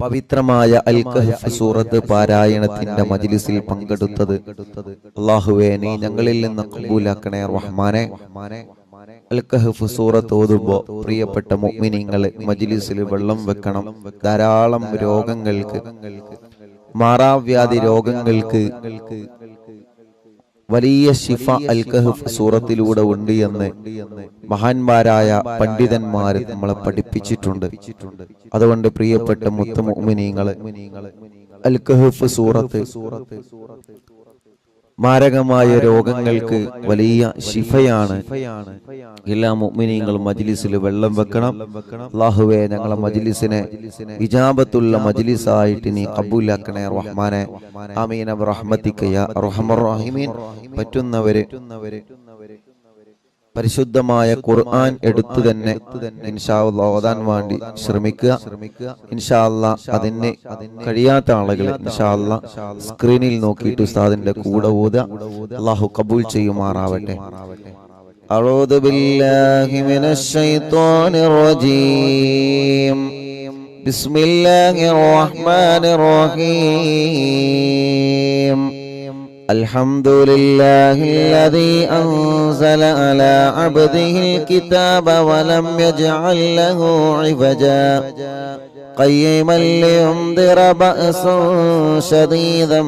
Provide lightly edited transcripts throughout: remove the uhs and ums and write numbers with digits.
പവിത്രമായ അൽ കഹ്ഫ് സൂറത്ത് പാരായണത്തിന്റെ മജ്ലിസിൽ പങ്കെടുത്തത് അല്ലാഹുവേ നീ ഞങ്ങളിൽ നിന്ന് ഖബൂലാക്കണേ റഹ്മാനെ. അൽ കഹ്ഫ് സൂറത്ത് ഓതുമ്പോൾ പ്രിയപ്പെട്ട മുഅ്മിനീങ്ങളെ മജ്ലിസിൽ വെള്ളം വെക്കണം. ധാരാളം രോഗങ്ങൾക്ക്, മാറാവ്യാധി രോഗങ്ങൾക്ക് വലിയ ശിഫ അൽ കഹ്ഫ് സൂറത്തിലൂടെ ഉണ്ട് എന്ന് മഹാന്മാരായ പണ്ഡിതന്മാർ നമ്മളെ പഠിപ്പിച്ചിട്ടുണ്ട്. അതുകൊണ്ട് പ്രിയപ്പെട്ട മുഅ്മിനീങ്ങളെ അൽ കഹ്ഫ് സൂറത്ത് മാരകമായ രോഗങ്ങൾക്ക് വലിയ ശിഫയാണ്. എല്ലാ മുഅ്മിനീങ്ങളും മജ്ലിസിൽ വെള്ളം വെക്കണം. അല്ലാഹുവേ ഞങ്ങളെ മജ്ലിസിനെ ഇജാബത്തുള്ള മജ്ലിസായിട്ട് നീ ഖബൂലാക്കണേ റഹ്മാനെ. ആമീൻ ബിറഹ്മതിക യാ അർഹമർ റഹീമീൻ. പറ്റുന്നവരെ പരിശുദ്ധമായ ഖുർആൻ എടുത്തു തന്നെ ഇൻഷാ അല്ലാഹ് ഓതാൻ വേണ്ടി ശ്രമിക്കുക. ഇൻഷാ അല്ലാഹ് അതിന് കഴിയാത്ത ആളുകൾ ഇൻഷാ അല്ലാഹ് സ്ക്രീനിൽ നോക്കിയിട്ട് ഉസ്താദിന്റെ കൂടെ ഓതുക. അല്ലാഹു ഖബൂൽ ചെയ്യുമാറാവട്ടെ. അഊദു ബില്ലാഹി മിനശ് ശൈത്വാനിർ റജീം. ബിസ്മില്ലാഹിർ റഹ്മാനിർ റഹീം. الحمد لله الذي أنزل على عبده الكتاب ولم يجعل له عوجا قيما لينذر بأسا شديدا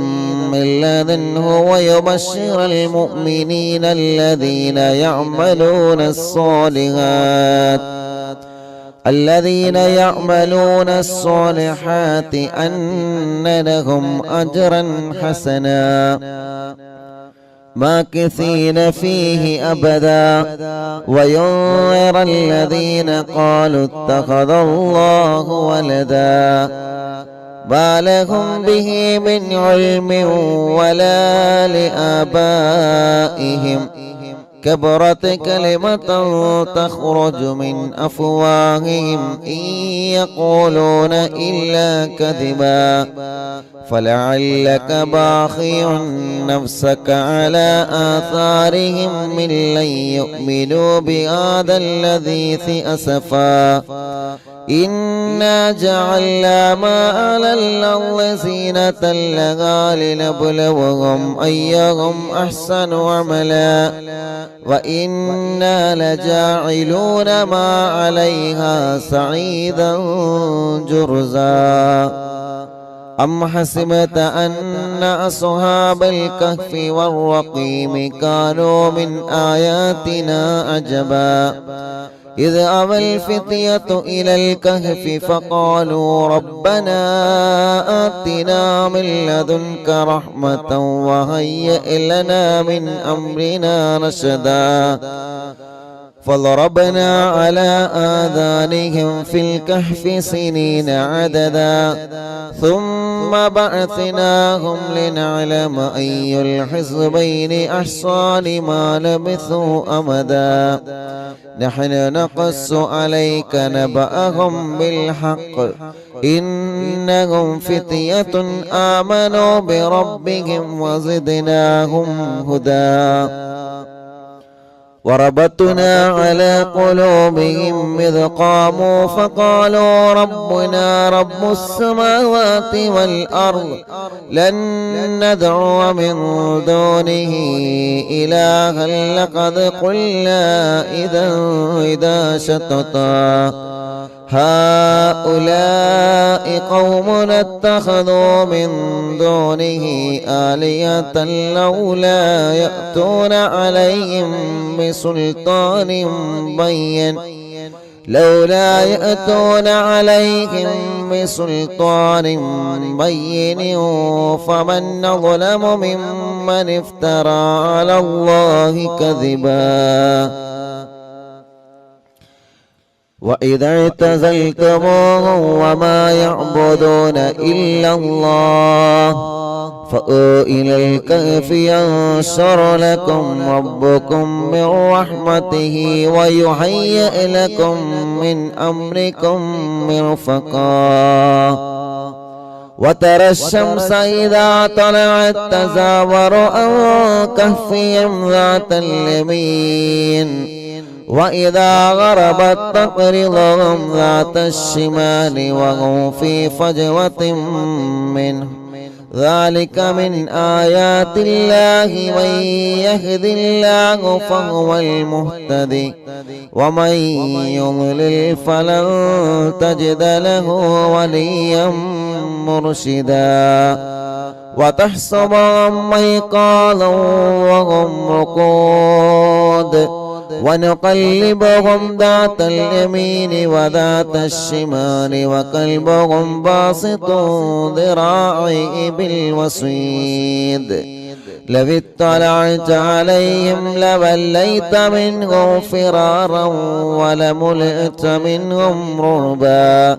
من لدنه ويبشر المؤمنين الذين يعملون الصالحات أن لهم أجرا حسنا ماكثين فيه أبدا وينذر الذين قالوا اتخذ الله ولدا ما لهم به من علم ولا لآبائهم كبرت كلمة تخرج من أفواههم إن يقولون إلا كذبا فلعلك باخع نفسك على آثارهم من لن يؤمنوا بهذا الحديث أسفا إنا جعلنا ما على الأرض زينة لها لنبلوهم أيهم أحسن عملا وإنا لجاعلون ما عليها صعيدا جرزا أم حسبت أن أصحاب الكهف والرقيم كانوا من آياتنا عجبا إذ أوى الفتية إلى الكهف فقالوا ربنا آتنا من لدنك رحمة وهيئ لنا من أمرنا رشدا فضربنا على آذانهم في الكهف سنين عددا ثم بعثناهم لنعلم أي الحزبين أحصى لما لبثوا أمدا نحن نقص عليك نبأهم بالحق إنهم فتية آمنوا بربهم وزدناهم هدى وربطنا على قلوبهم إذ قاموا فقالوا ربنا رب السماوات والأرض لن ندعو من دونه إلها لقد قلنا إذا شططا هؤلاء قومنا اتخذوا من دونه آلهة لولا يأتون عليهم بسلطان بين فمن أظلم ممن افترى على الله كذبا وإذا اعتزلتموهم وما يعبدون إلا الله فأووا إلى الكهف ينشر لكم ربكم من رحمته ويهيئ لكم من أمركم مرفقا وترى الشمس إذا طلعت تزاور عن كهفهم ذات اليمين وإذا غربت تقرضهم ذات الشمال وهم في فجوة منه ذلك من آيات الله من يهد الله فهو المهتدي ومن يضلل فلن تجد له وليا مرشدا وتحسبهم أيقاظا وهم رقود ونقلبهم ذات اليمين وذات الشمال وكلبهم باسط ذراعيه بالوصيد لو اطلعت عليهم لوليت منهم فرارا ولملئت منهم رعبا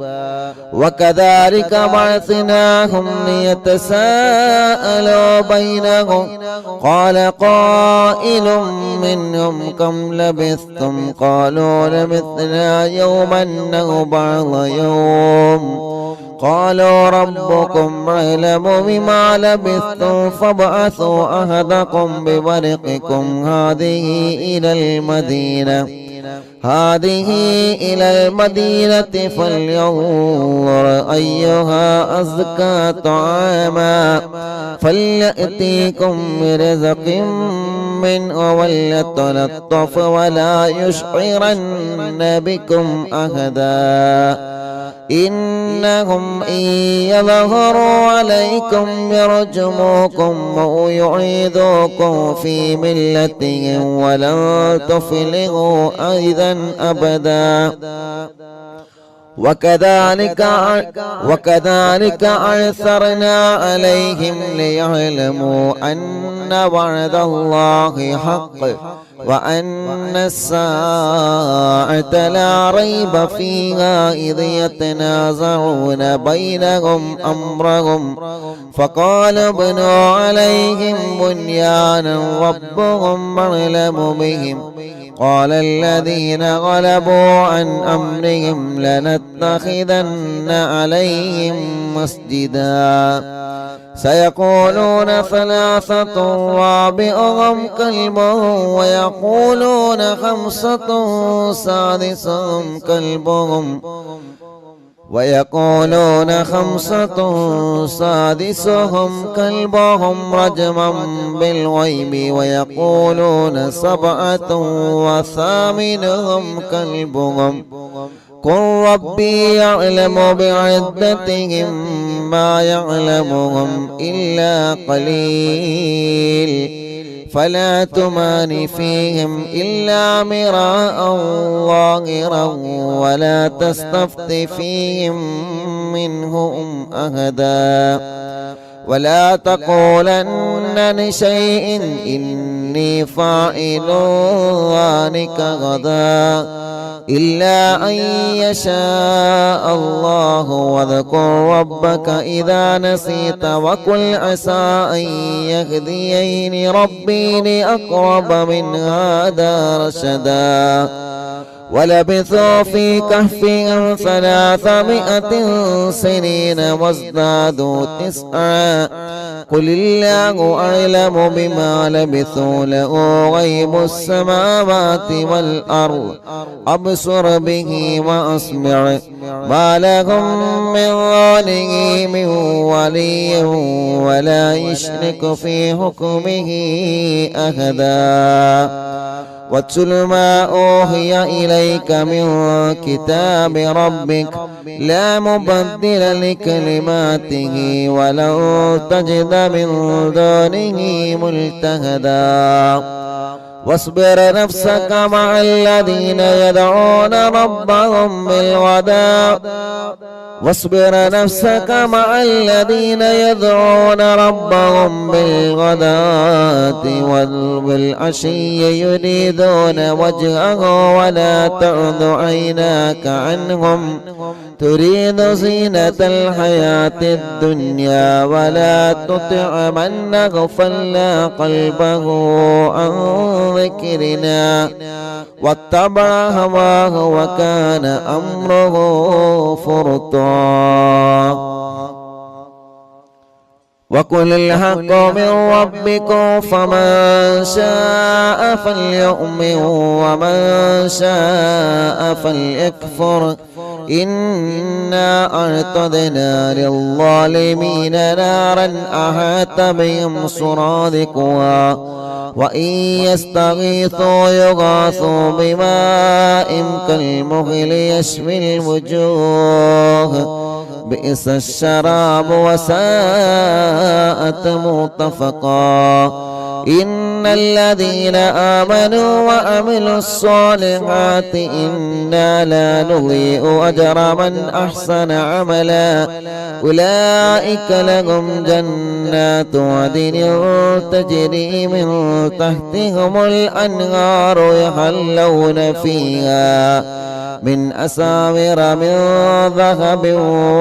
وكذلك بعثناهم ليتساءلوا بينهم قال قائل منهم كم لبثتم قالوا لبثنا يوما أو بعض يوم قالوا ربكم أعلم بما لبثتم فابعثوا أحدكم بورقكم هذه إلى المدينة فلينظر أيها أزكى طعاما فليأتيكم برزق منه وليتلطف ولا يشعرن بكم أحدا إنهم إن يظهروا عليكم يرجموكم أو يعيدوكم في ملتهم ولن تفلحوا أيضا أبدا وكذلك أعثرنا عليهم ليعلموا أن وعد الله حق وأن الساعة لا ريب فيها إذ يتنازعون بينهم أمرهم فقال ابنوا عليهم بنيانا ربهم أعلم بهم قال الذين غلبوا عن أمرهم لنتخذن عليهم مسجدا سيقولون ثلاثة رابعهم كلبهم ويقولون خمسة سادسهم كلبهم رجما بالغيب ويقولون سبعة وثامنهم كلبهم قل ربي يعلم بعدتهم ما يعلمهم إلا قليل فلا تمار فيهم إلا مراء ظاهرا ولا تستفت فيهم منهم أحدا ولا تقولن لشيء إني فاعل ذلك غدا إلا أن يشاء الله واذكر ربك إذا نسيت وقل عسى أن يهديني ربي لأقرب من هذا رشدا ولبثوا في كهفهم 300 سنين وازدادوا 9 قل الله أعلم بما لبثوا له غيب السماوات والأرض أبصر به وأسمع ما لهم من دونه من ولي ولا يشرك في حكمه أحدا واتل ما أوحي إليك من كتاب ربك لا مبدل لكلماته ولن تجد من دونه ملتهدا واصبر نفسك مع الذين يدعون ربهم بالغداة والعشي يريدون وجهه ولا تعد عيناك عنهم تريد زينة الحياة الدنيا ولا تطع من أغفلنا قلبه عن ذكرنا واتبع هواه وكان أمره فرطا وقل الحق من ربكم فمن شاء فليؤمن ومن شاء فليكفر إنا أعتدنا للظالمين نارا أحاط بهم سرادقها وإن يستغيثوا يغاثوا بماء كالمهل يشوي الوجوه بئس الشراب وساءت مرتفقا إن الذين آمنوا وعملوا الصالحات إنا لا نضيع أجر من أحسن عملا أولئك لهم جنات عدن تجري من تحتهم الأنهار يحلون فيها من أساور من ذهب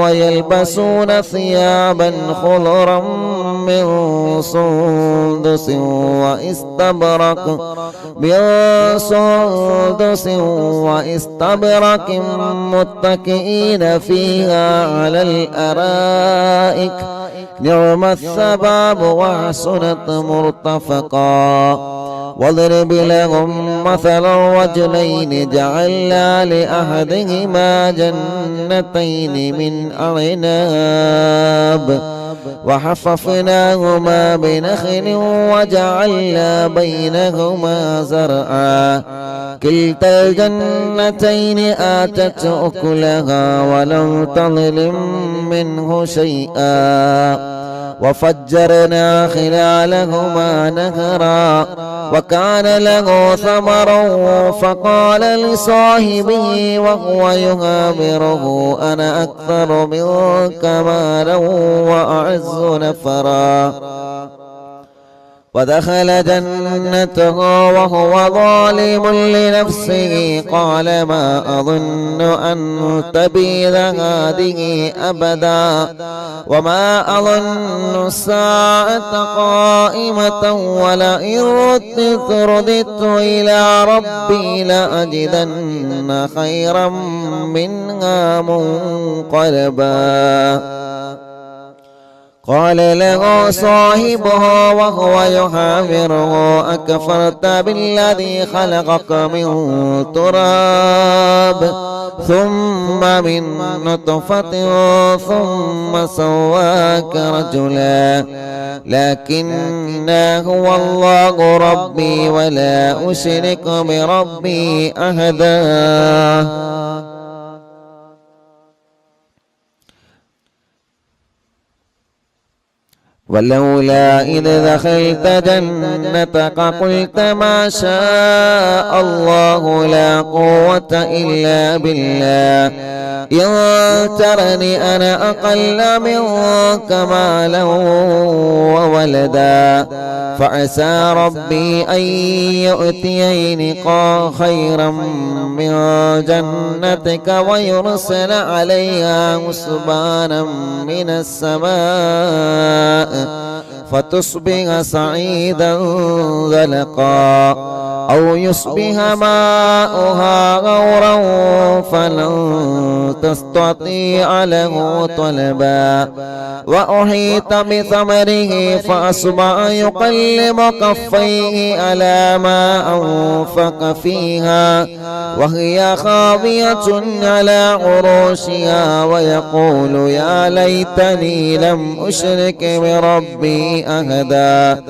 ويلبسون ثيابا خضرا من سندس واستبرق متكئين فيها على الأرائك نعم الثواب وحسنت مرتفقا واضرب لهم مثل الرجلين جعلنا لأحدهما جنتين من أعناب وحففناهما بنخل وجعلنا بينهما زرعا كلتا الجنتين آتت أكلها ولم تظلم منه شيئا وفجرنا خلالهما نهرا وكان له ثمر فقال لصاحبه وهو يهابره أنا أكثر منك مالا وأعز نفرا ودخل جنته وهو ظالم لنفسه قال ما أظن أن تبيد هذه أبدا وما أظن الساعة قائمة ولئن رددت إلى ربي لأجدن خيرا منها منقلبا قال له صاحبه وهو يحاوره أكفرت بالذي خلقك من تراب ثم من نطفة ثم سواك رجلا لكن هو الله ربي ولا أشرك بربي أحدا ولولا إذ دخلت جنتك قلت ما شاء الله لا قوة إلا بالله إن ترني أنا أقل منك مالا وولدا فعسى ربي أن يؤتيني خيرا من جنتك ويرسل عليها حسبانا من السماء فتصبح صعيدا زلقا أو يصبح ماؤها غورا فلن تستطيع له طلبا وأحيط بثمره فأصبح يقلب كفيه على ما أنفق فيها وهي خاوية على عروشها ويقول يا ليتني لم أشرك بربي أحدا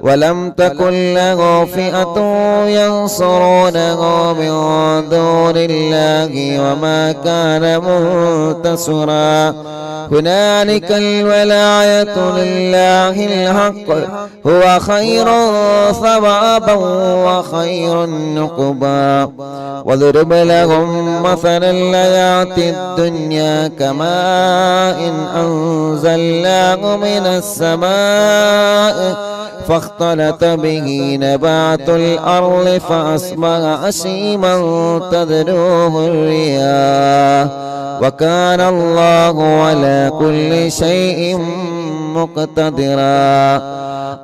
ولم تكن له فئة ينصرونه من دون الله وما كان منتصرا هنالك الولاية لله الحق هو خير ثوابا وخير نقبا واضرب لهم مثل الحياة الدنيا كماء أنزلناه من السماء فاختلط به نبات الأرض فأصبح هشيما تذروه الرياح وكان الله على كل شيء مقتدرا.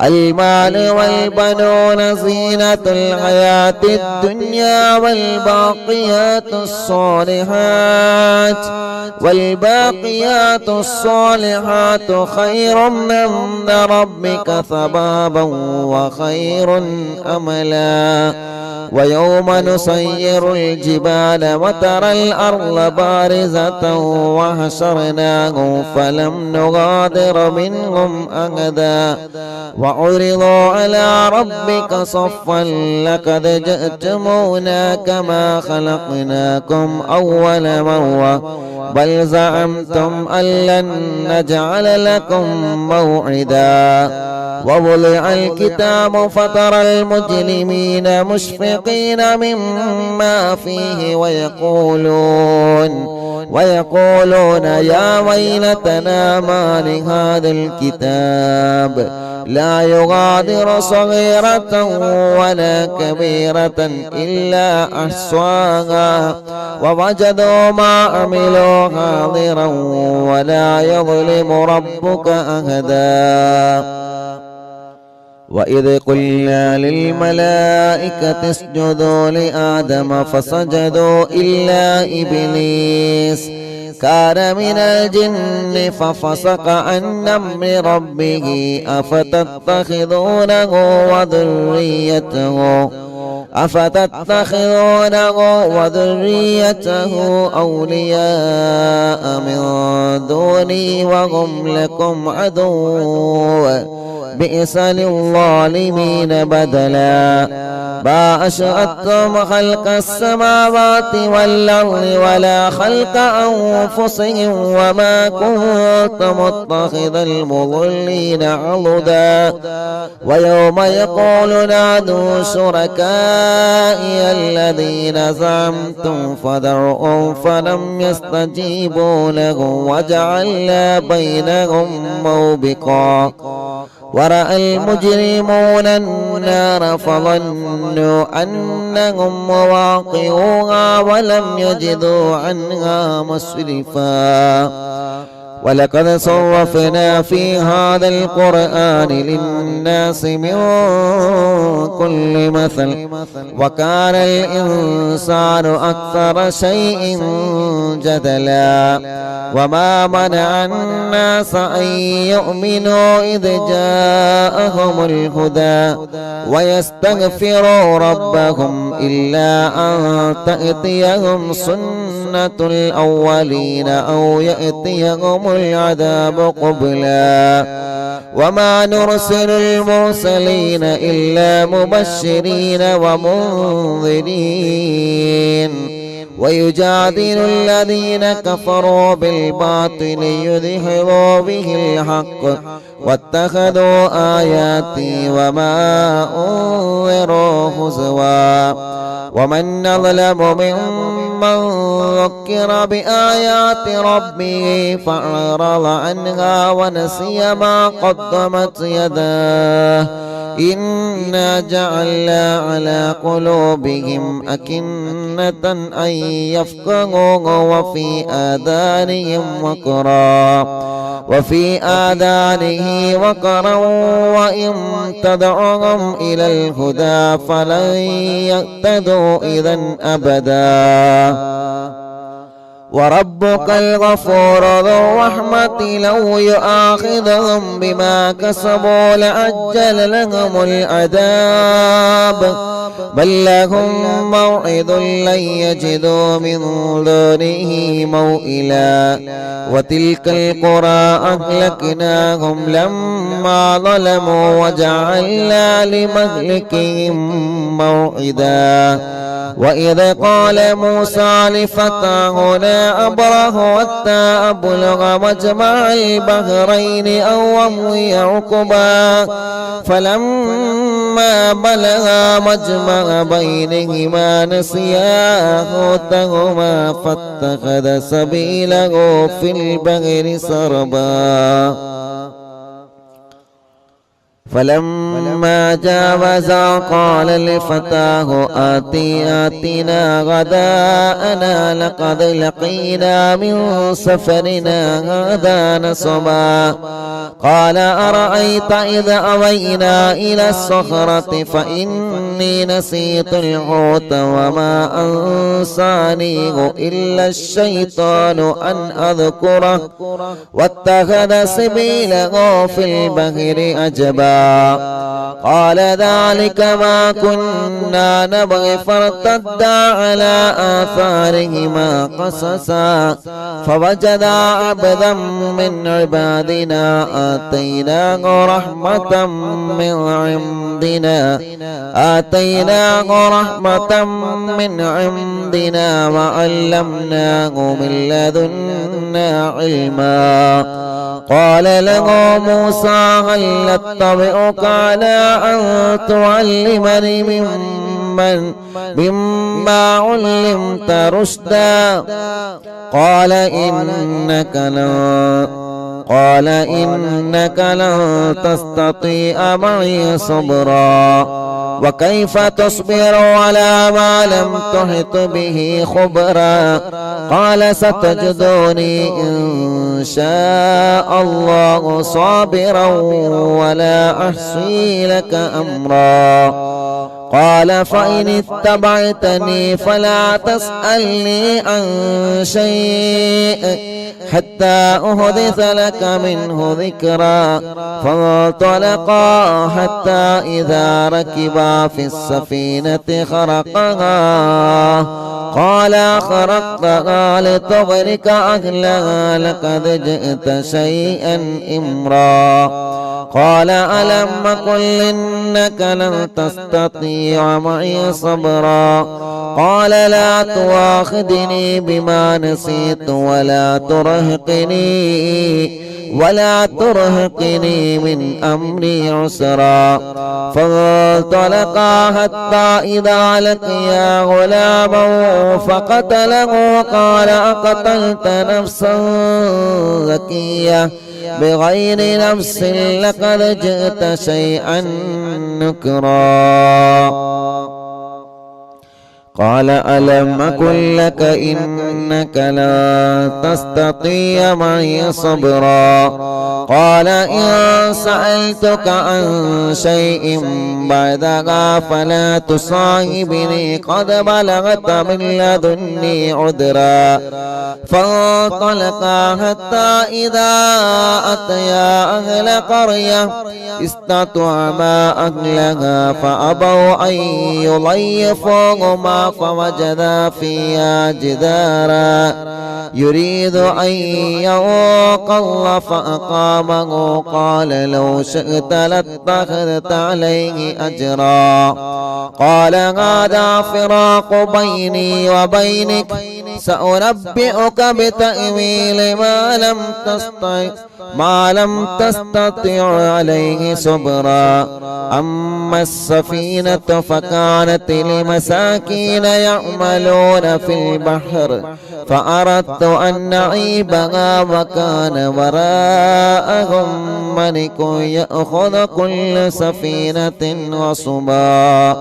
المال والبنون زينة الحياة الدنيا والباقيات الصالحات خير عند ربك ثوابا وخير أملا. ويوم نسير الجبال وترى الأرض بارزة وحشرناهم فلم نغادر منهم أحدا وعرضوا على ربك صفا لقد جئتمونا كما خلقناكم أول مرة بل زعمتم أن لن نجعل لكم موعدا. ووضع الكتاب فترى المجرمين مشفقين مما فيه ويقولون يا ويلتنا ما لهذا الكتاب لا يغادر صغيرة ولا كبيرة إلا أحصاها ووجدوا ما عملوا حاضرا ولا يظلم ربك أحدا. وإذ قلنا للملائكة اسجدوا لآدم فسجدوا إلا إبليس كان من الجن ففسق عن أمر ربه أفتتخذونه وذريته أولياء من دوني وهم لكم عدو بئس للظالمين بدلا. ما أشهدتم خلق السماوات والأرض ولا خلق أنفسهم وما كنت متخذ المضلين عضدا. ويوم يقول نادوا شركائي الذين زعمتم فدعوهم فلم يستجيبوا لهم وجعلنا بينهم موبقا. ورأى المجرمون النار فظنوا أنهم مواقعوها ولم يجدوا عنها مصرفا. ولقد صرفنا في هذا القرآن للناس من كل مثل وكان الإنسان أكثر شيء جدلا. وما منع الناس أن يؤمنوا إذ جاءهم الهدى ويستغفروا ربهم إلا أن تأتيهم سنة الأولين أو يأتيهم العذاب قبلا. وما نرسل المرسلين إلا مبشرين ومنذرين ويجادل الذين كفروا بالباطل يدحضوا به الحق واتخذوا آياتي وما أنذروا هزوا. ومن أظلم ممن ذكر بآيات ربه فأعرض عنها ونسي ما قدمت يداه إنا جعلنا على قلوبهم أكنة أن يفقهوه وفي آذانه وقرا وإن تدعوهم إلى الهدى فلن يهتدوا إذا أبدا. وربك الغفور ذو الرحمة لو يؤاخذهم بما كسبوا لعجل لهم العذاب بل لهم موعد لن يجدوا من دونه موئلا. وتلك القرى أهلكناهم لما ظلموا وجعلنا لمهلكهم موعدا. وإذ قال موسى لفتاه لا أبره حتى أبلغ مجمع البحرين أو أمضي حقبا فلما بلغا مجمع بينهما نسيا حوتهما فاتخذ سبيله في البحر سربا. فلما جاوزا قال لفتاه آتنا غداءنا لقد لقينا من سفرنا هذا نصبا قال أرأيت إذا أوينا إلى الصخرة فإني نسيت الحوت وما أنسانيه إلا الشيطان أن أذكره واتخذ سبيله في البحر أجبا قال ذلك ما كنا نبغي فارتدا على آثارهما قصصا فوجدا عبدا من عبادنا آتيناه رحمة من عندنا وعلمناه من لدنا علما قال له موسى هل أتبعك على أن تعلمني مما علمت رشدا قال إنك لن تستطيع معي صبرا وكيف تصبر على ما لم تحط به خبرا قال ستجدني إن شاء الله صابرا ولا أحصي لك أمرا قال فإن اتبعتني فلا تسألني عن شيء حتى أحدث لك منه ذكرا فانطلقا حتى إذا ركبا في السفينة خرقها قال خرقتها لتغرق أهلها لقد جئت شيئا إمرا قال ألم قل إنك لن تستطيع معي صبرا قال لا تؤاخذني بما نسيت ولا ترهقني من أمري عسرا فانطلقا حتى إذا لقيا غلاما فقتله قال أقتلت نفسا زكية بغير نفس لقد جئت شيئا نكرا قال ألم أقل لك إنك لا تستطيع معي صبرا قال إن سألتك عن شيء بعدها فلا تصاحبني قد بلغت من لدني عذرا فانطلقا حتى إذا أتيا أهل قرية استطعما أهلها فأبوا أن يضيفوهما فوجدا فيها جدارا يريد أن ينقض فأقامه قال لو شئت لاتخذت عليه أجرا قال هذا فراق بيني وبينك سأنبئك بتأويل ما لم تستطع عليه صبرا أما السفينة فكانت لمساكين يعملون في البحر فأردت أن نعيبها وكان وراءهم ملك يأخذ كل سفينة غصبا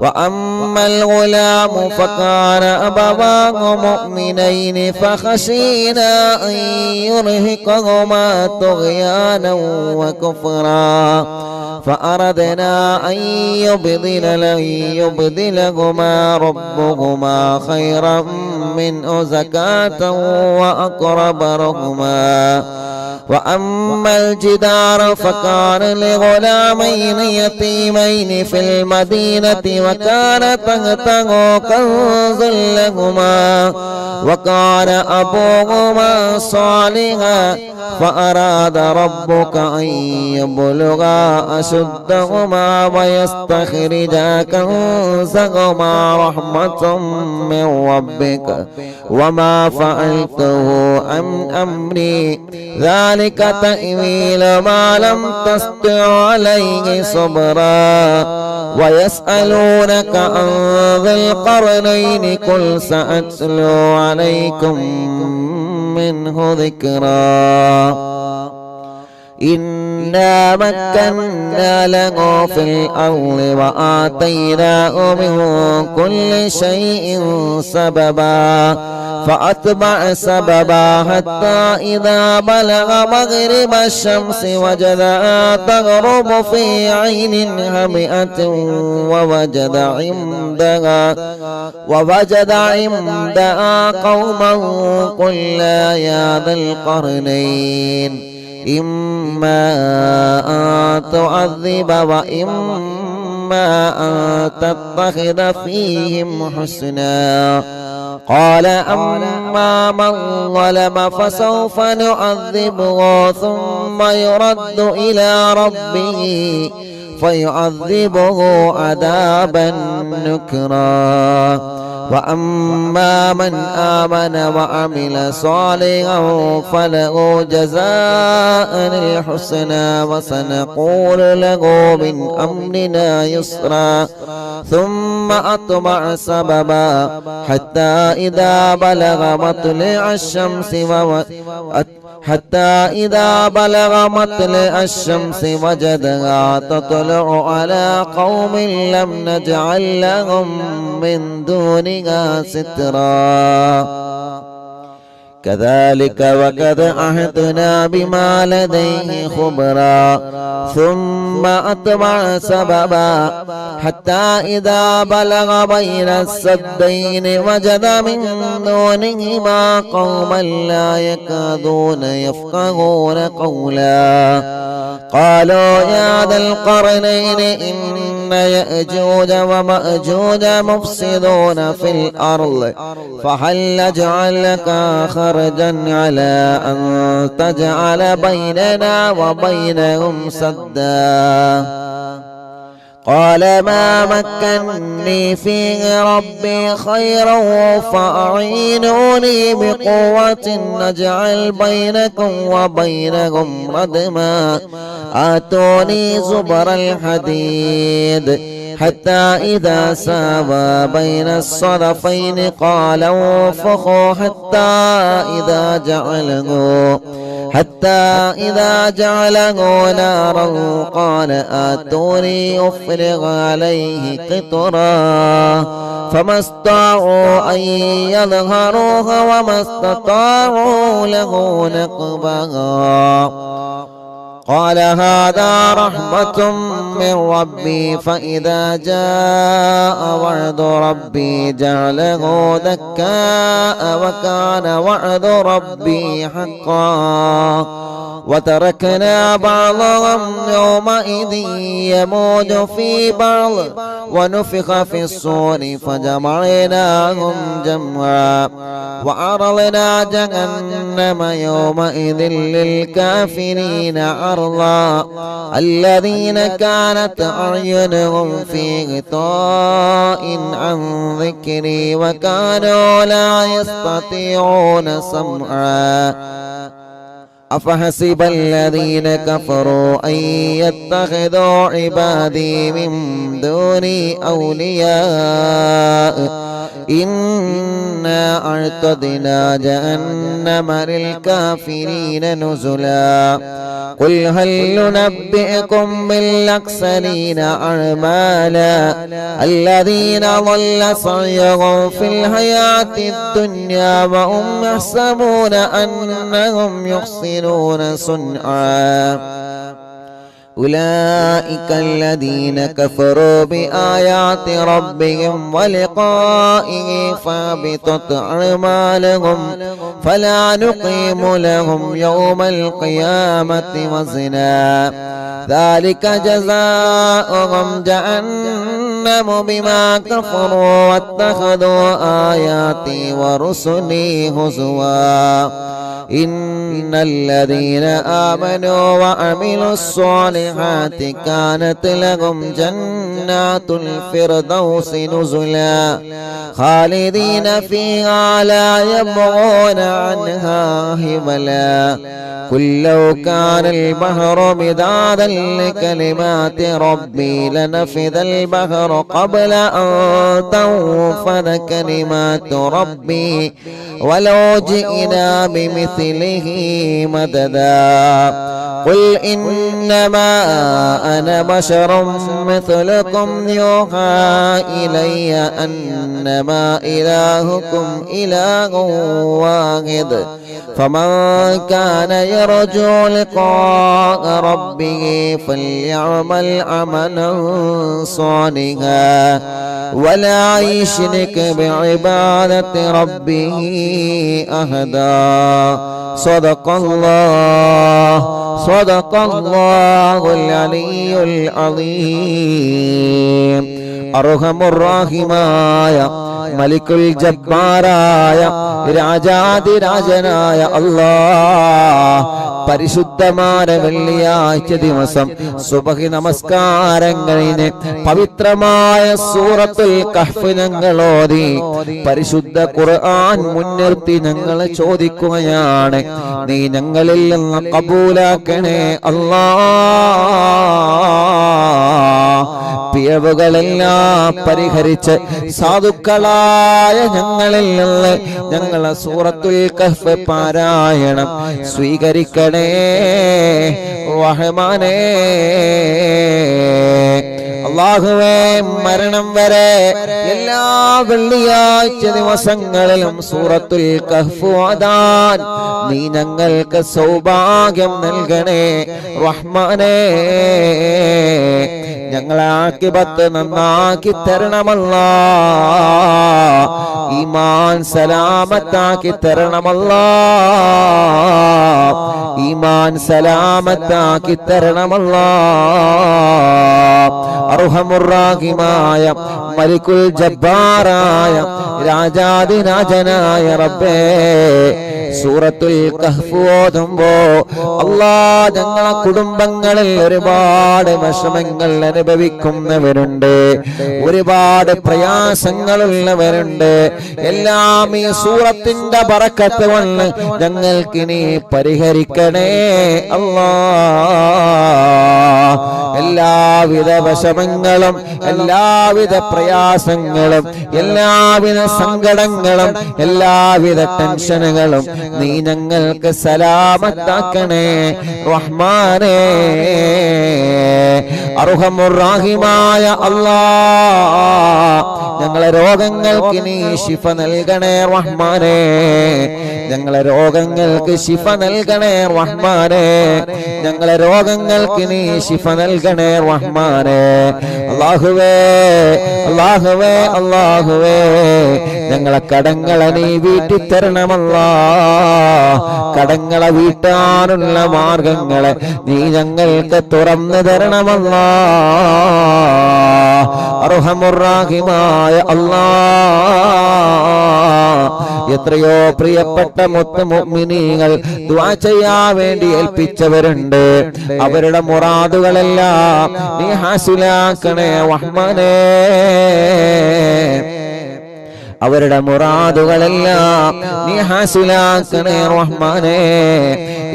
وأما الغلام فكان أبواه مؤمنين فخشينا أن يرهقهما طغيانا وكفرا فأردنا أن يبدلهما ربهما خيرا منه زكاة وأقرب رحما وأما الجدار فكان لغلامين يتيمين في المدينة وكان تحته كنز لهما وكان أبوهما صالحا فأراد ربك أن يبلغا أشدهما ويستخرجا كنزهما رحمة من ربك وما فعلته عن أمري ذلك تأويل ما لم تستطع عليه صبرا ويسألونك عن ذي القرنين قل سأتلو عليكم منه ذكرا إن إنا مكنا له في الأرض وآتيناه من كل شيء سببا فأتبع سببا حتى إذا بلغ مغرب الشمس وجدها تغرب في عين هامئة ووجد عندها قوما قلنا يا ذا القرنين إما أن تعذب وإما أن تتخذ فيهم حسنا قال أما من ظلم فسوف نعذبه ثم يرد إلى ربه فيعذبه عذابا نكرا وأما من آمن وعمل صالحا فله جزاء الحسنى وسنقول له من أمرنا يسرا ثم أتبع سببا حتى إذا بلغ مطلع الشمس وجدها تطلع على قوم لم نجعل لهم من دونها سترا كذلك وقد عهدنا بما لديه خبرا ثم أتبع سببا حتى إذا بلغ بين السدين وجد من دونهما قوما لا يكادون يفقهون قولا قالوا يا ذا القرنين إن يأجوج ومأجوج مفسدون في الأرض فهل نجعل لك خرجا على أن تجعل بيننا وبينهم سدا قال ما مكنني فيه ربي خيرا فأعينوني بقوة نجعل بينكم وبينهم ردما آتوني زبر الحديد حتى إذا ساوى بين الصدفين قال انفخوا حتى إذا جعله نارا قال آتوني أفرغ عليه قطرا فما استطاعوا أن يظهروها وما استطاعوا له نقبا قال هذا رحمة من ربي فإذا جاء وعد ربي جعله دكاء وكان وعد ربي حقا وتركنا بعضهم يومئذ يموج في بعض ونفخ في الصور فجمعناهم جمعا وعرضنا جهنم يومئذ للكافرين عرضا الذين كانت أعينهم في غطاء عن ذكري وكانوا لا يستطيعون سمعا أفحسب الذين كفروا أن يتخذوا عبادي من دوني أولياء إنا أعتدنا جهنم للكافرين نزلا قل هل ننبئكم بالأخسرين أعمالا الذين ضل سعيهم في الحياة الدنيا وهم يحسبون أنهم يحسنون صنعا أولئك الذين كفروا بآيات ربهم ولقائه فابطت أعمالهم فلا نقيم لهم يوم القيامة وزنا ذلك جزاؤهم جهنم بما كفروا واتخذوا آياتي ورسلي هزوا إن الذين آمنوا وعملوا الصالحات كانت لهم جنات الفردوس نزلا خالدين فيها لا يبغون عنها حولا قل لو كان البحر مدادا لكلمات ربي لنفذ البحر قبل أن تنفذ كلمات ربي ولو جئنا بمثله مددا قل إنما أنا بشر مثلكم يوحى إلي أنما إلهكم إله واحد فمن كان يرجو لقاء ربه فليعمل عملا صالحا ولا يشرك بعبادة ربه أحدا صدق الله العلي العظيم أرحم الراحمين മലിക്കുൽ ജബ്ബാറായ രാജാതിരാജനായ അല്ലാഹ് പരിശുദ്ധമായ വെള്ളിയാഴ്ച ദിവസം സുബഹി നമസ്കാരങ്ങളിന് പവിത്രമായ സൂറത്തുൽ കഹ്ഫ് ഞങ്ങൾ ഓതി പരിശുദ്ധ ഖുർആൻ മുൻനിർത്തി ഞങ്ങൾ ചോദിക്കുകയാണ് നീ ഞങ്ങളിൽ നിന്ന് കബൂലാക്കണേ അല്ലാഹ് പിഴവുകളെല്ലാം പരിഹരിച്ച് സാധുക്കളായ ഞങ്ങളിൽ നിന്ന് ഞങ്ങളെ സൂറത്തുൽ കഹ്ഫ് പാരായണം സ്വീകരിക്കണേ റഹ്മാനേ. അല്ലാഹുവേ, മരണം വരെ എല്ലാ വെള്ളിയാഴ്ച ദിവസങ്ങളിലും സൂറത്തുൽ കഹ്ഫ് ഓതാൻ നീ ഞങ്ങൾക്ക് സൗഭാഗ്യം നൽകണേ റഹ്മാനേ. ഞങ്ങളെ ആഖിബത്ത് നന്നാക്കി തരണമല്ലാ, ഈമാൻ സലാമത്താക്കി തരണമല്ലാ, ഈമാൻ സലാമത്താക്കി തരണമല്ലാ. അർഹമുർറാഹിമായ മലിക്കുൽ ജബ്ബാറായ രാജാതിരാജനായ റബ്ബേ, സൂറത്തുൽ കഹ്ഫ് ഓതുമ്പോ അല്ലാഹ് ഞങ്ങളെ കുടുംബങ്ങളിൽ ഒരുപാട് വിഷമങ്ങൾ അനുഭവിക്കുന്നവരുണ്ട്, ഒരുപാട് പ്രയാസങ്ങളുള്ളവരുണ്ട്. എല്ലാം ഈ സൂറത്തിന്റെ ബറക്കത്ത് കൊണ്ട് ഞങ്ങൾക്ക് നീ പരിഹരിക്കണേ അല്ലാഹ്. എല്ലാവിധ വിഷമങ്ങളും എല്ലാവിധ പ്രയാസങ്ങളും എല്ലാവിധ സങ്കടങ്ങളും എല്ലാവിധ ടെൻഷനുകളും നീ ഞങ്ങൾക്ക് സലാമത്താക്കണേ റഹ്മാനേ. അർഹമുർറാഹിമായ അല്ലാഹ്, ഞങ്ങളെ രോഗങ്ങൾക്ക് നീ ശിഫ നൽകണേ റഹ്മാനേ. ഞങ്ങളെ രോഗങ്ങൾക്ക് ശിഫ നൽകണേ റഹ്മാനേ. ഞങ്ങളെ രോഗങ്ങൾക്ക് നീ ശിഫ നൽകണേ റഹ്മാനേ. അല്ലാഹുവേ, അല്ലാഹുവേ, അല്ലാഹുവേ, ഞങ്ങളെ കടങ്ങളെ നീ വീട്ടി തരണമല്ലാ. കടങ്ങളെ വീട്ടാനുള്ള മാർഗങ്ങളെ നീ ഞങ്ങൾക്ക് തുറന്നു തരണമല്ലാ. അർഹമുർറാഹിമായ അല്ലാഹ്, എത്രയോ പ്രിയപ്പെട്ട മുഅ്മിനീങ്ങൾ ദുആ ചെയ്യാൻ വേണ്ടി ഏൽപ്പിച്ചവരുണ്ട്. അവരുടെ മുറാദുകളെല്ലാം നീ ഹാസിലാക്കണേ റഹ്മാനേ. അവരുടെ മുറാദുകളെല്ലാം നീ ഹാസിലാക്കണേ റഹ്മാനേ.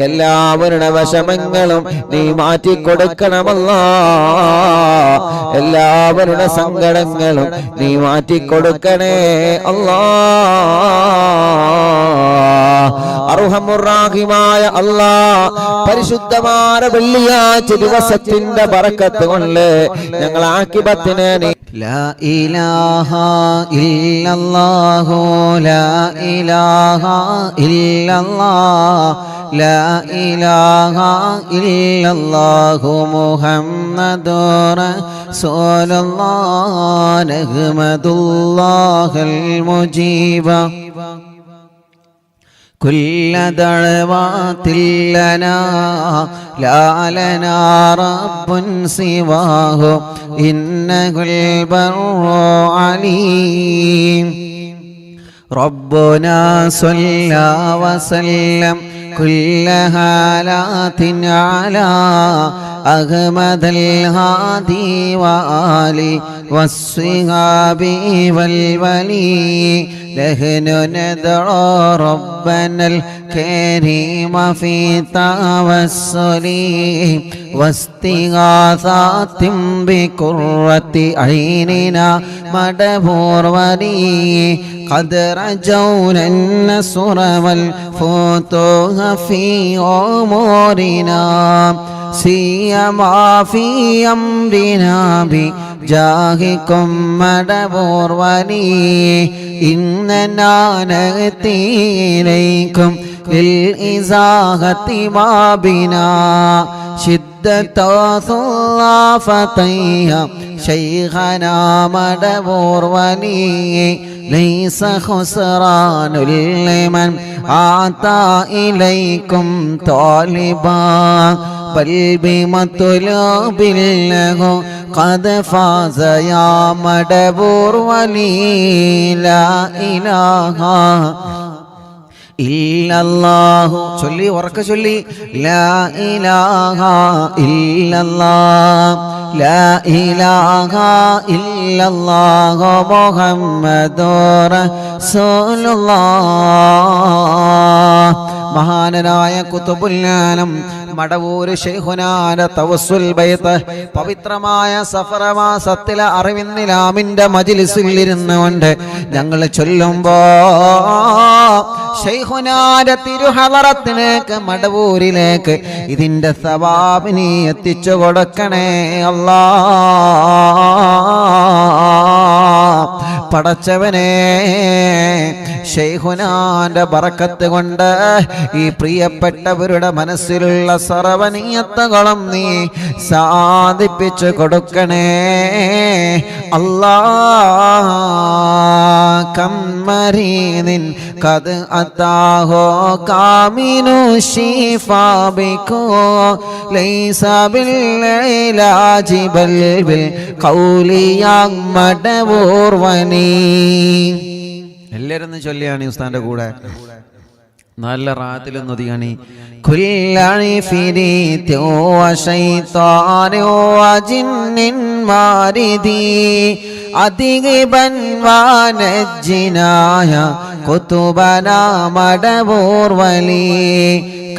എല്ലാവരുടെ വിഷമങ്ങളും നീ മാറ്റിക്കൊടുക്കണമല്ലാ. എല്ലാവരുടെ സങ്കടങ്ങളും നീ മാറ്റിക്കൊടുക്കണേ അല്ലാ. അർഹമുർറാഹിമായ അല്ലാഹ്, പരിശുദ്ധമായ വെള്ളിയാഴ്ച ദിവസത്തിന്റെ ബറക്കത്ത് കൊണ്ട് ഞങ്ങൾ ആഖിബത്തിനെ നീ ലാ ഇലാഹ ഇല്ലല്ലാഹു ലാ ഇലാഹ ഇല്ലല്ലാഹ് ലാ ഇലാഹ ഇല്ലല്ലാഹു മുഹമ്മദുർ റസൂലുള്ളാഹ് നഹ്മദുല്ലാഹൽ മുജീബ كل دعوات لنا لا لنا رب سواه إنه البر عليم ربنا صلى وسلم كل حالات على أحمد الهادي وآله والصحاب والولي نحن ندعو ربنا الكريم في توسل واستغاثات بقرة عيننا مدبور ولي قد رجونا النصر والفتوح في أمورنا سيما في أمرنا بجاهكم مدبور ولي إننا نأتي إليكم للإزاحة ما بنا شدة ثلافتيها شيخنا مدبور ولي ليس خسران لمن أعطى إليكم طالبا بل بمطلوب له قد فاز يا مدبور ولي لا إله ഇല്ലല്ലാഹു ചൊല്ലി ഉറക്ക ചൊല്ലി ലാ ഇലാഹ ഇല്ലല്ലാഹ് ലാ ഇലാഹ ഇല്ലല്ലാഹു മുഹമ്മദുർ റസൂലുള്ളാഹ്. മഹാനായ ഖുതുബുൽ ആലം മടവൂര് ശൈഖുനാന്റെ തവസ്സുൽ ബൈത്ത് പവിത്രമായ സഫർ മാസത്തിലെ അറിവിന്നിലാമിന്റെ മജ്ലിസിൽ ഇരുന്നുകൊണ്ട് ഞങ്ങൾ ചൊല്ലുമ്പോ ശൈഖുനാന്റെ തിരുഹളറത്തിലേക്ക് മടവൂരിലേക്ക് ഇതിന്റെ സവാബിനെ എത്തിച്ചു കൊടുക്കണേ അല്ലാ. പടച്ചവനെ ശൈഖുനാന്റെ ബറക്കത്ത് കൊണ്ട് ഈ പ്രിയപ്പെട്ടവരുടെ മനസ്സിലുള്ള സർവനീയത്തുകളും നീ സാധിപ്പിച്ചു കൊടുക്കണേ അല്ലാ. കമ്മരീനിൻ കത് അതാഹോ കാമിനു ശിഫാബിക്കോ ലൈസ ബിൽഇലാജി ബൽ ബിൽ ഖൗലിയാ മടവൂർ വനി. എല്ലാവരും ചൊല്ലിയാണ് ഉസ്താന്റെ കൂടെ നല്ല റാത്തിലൊന്നും ഒതുങ്ങണി. കുല്ലി ഫിരീതി വശൈത്താനി വജിന്നിൻ മാരിദി അദിഗിബൻ വനജ്ജിനായ കുതുബനാ മടവൂർ വലി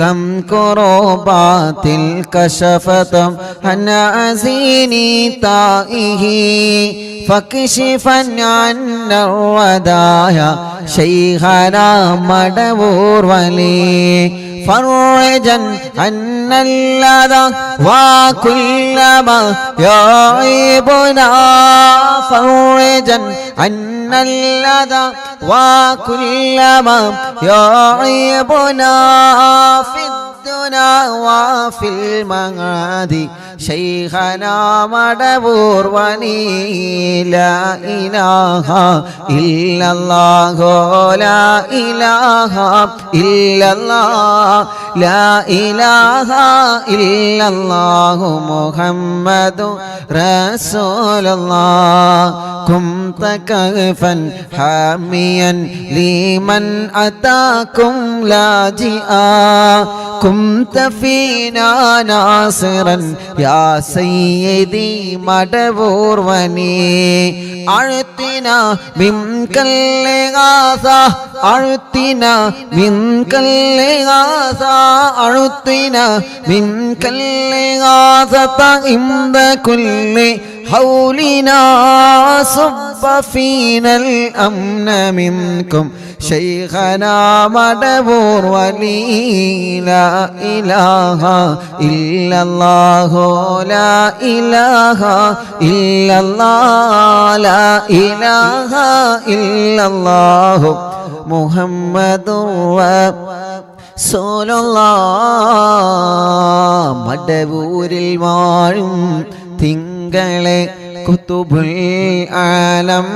كم كربات كشفت عن أزيني تائه فاكشفا عنا الودايا شيخنا مدبور ولي فرجا عنا اللذى وكل ما يعيبنا فرجا عنا اللذى وكل ما يعيبنا في الدنا وفي المعاد شيخنا مدبور ولي لا إله إلا الله لا إله إلا الله لا إله إلا الله محمد رسول الله كنت كهفا حاميا لمن أتاكم لاجئا كنت فينا ناصرا يا سيدي مدبور وني أعطنا منك الإغاثة أعطنا منك الإغاثة أعطنا منك الإغاثة عند كل حولنا صب فينا الأمن منكم شيخنا مدبور ولي لا إله إلا الله لا إله إلا الله لا إله إلا الله محمد رسول الله. മടവൂരിൽ വാഴും തിങ്കളെ കുതുബുൽ ആലം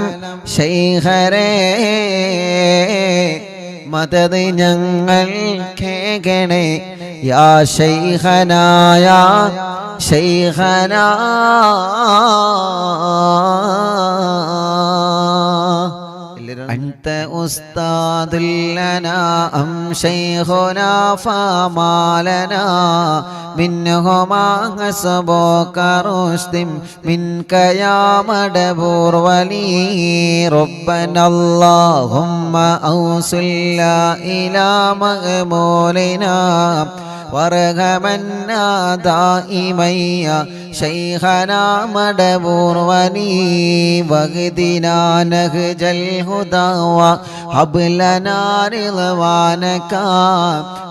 ശൈഖരേ മദദ് ഞങ്ങൾ കേകണേ യാ ശൈഖനാ യാ ശൈഖനാ. أنت أستاذ لنا أم شيخنا فما لنا منهما حسبك رشد منك يا مدبور ولي ربنا اللهم أوصلنا إلى مقبولنا وارحمنا دائما يا ശൈഖനാ മടവൂർ വലി വഹ്ദിനാ നഹ്ജൽ ഹുദാ വഹബ് ലനാ റിളവാനക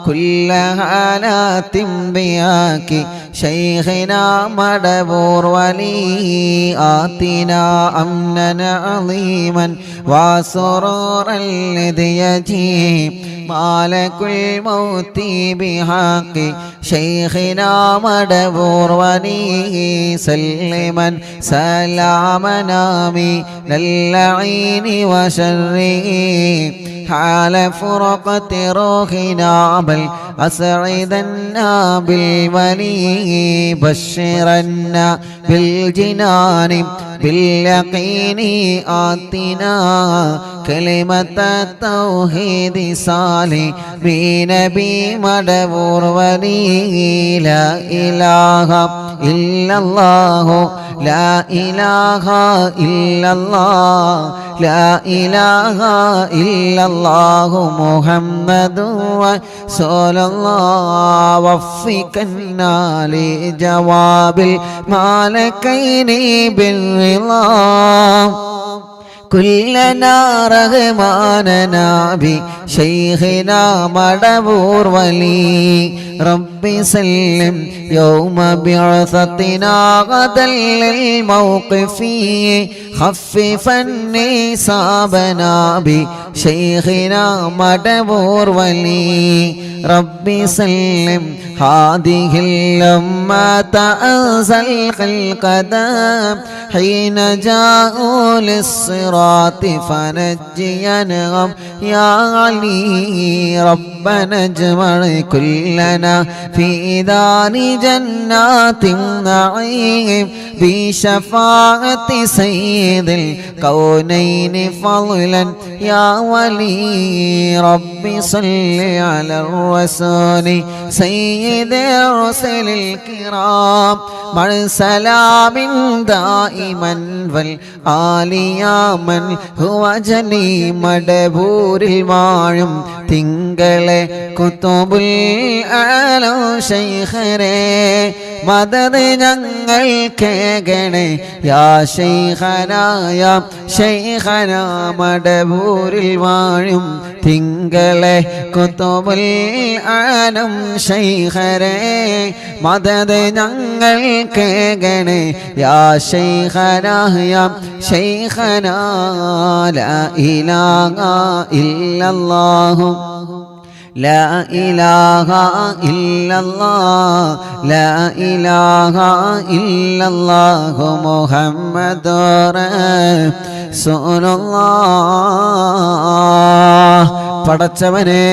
കുല്ല ഹാലാത്തിൻ ബിയാകി ശൈഖനാ മടവൂർ വലി ആതിനാ അംനൻ അളീമൻ വസുറൂറൻ ലിദ്യജി മാലകുൽ മൗതി ബിഹഖി ശൈഖനാ മടവൂർ വലി സല്ലിമൻ സലാമനാമി ലല്ലഈനി വശർരി حال فرقة روحنا بل أسعدنا بالولي بشرنا بالجنان باليقين آتنا كلمة التوحيد صالح بنبي مدبور ولي لا إله إلا الله لا إله إلا الله لا إله إلا الله محمد رسول الله وفقنا لجواب الملكين بالرضا كلنا رغماننا بشيخنا مدبور ولي ربي سلم يوم بعثتنا غدا للموقف خففني صابنا بشيخنا مدبور ولي ربي سلم هذه الأمة أنزل القدم حين جاءوا للصراط فنجينهم يا علي ربنا اجمع كلنا في دار جنات النعيم بشفاعة سيد الكونين فضلا يا ولي ربي صل على الرسول سيد الرسل الكرام مع سلام دائما والآل يا من هو جني مدبور المعلم തിങ്കളെ കുതുബുൽ ആലം ശൈഖരേ മദദ് ഞങ്ങൾ കേകണേ യാ ശൈഖനാ യാ ശൈഖനാ മടബൂരിൽ വാഴും തിങ്കളെ കുതുബുൽ ആലം ശൈഖരേ മദദ് ഞങ്ങൾ കേകണേ യാ ശൈഖനാ യാ ശൈഖനാ ലാ ഇലാഹ ഇല്ലല്ലാഹു لا إله إلا الله لا إله إلا الله محمد رسول الله പടച്ചവനെ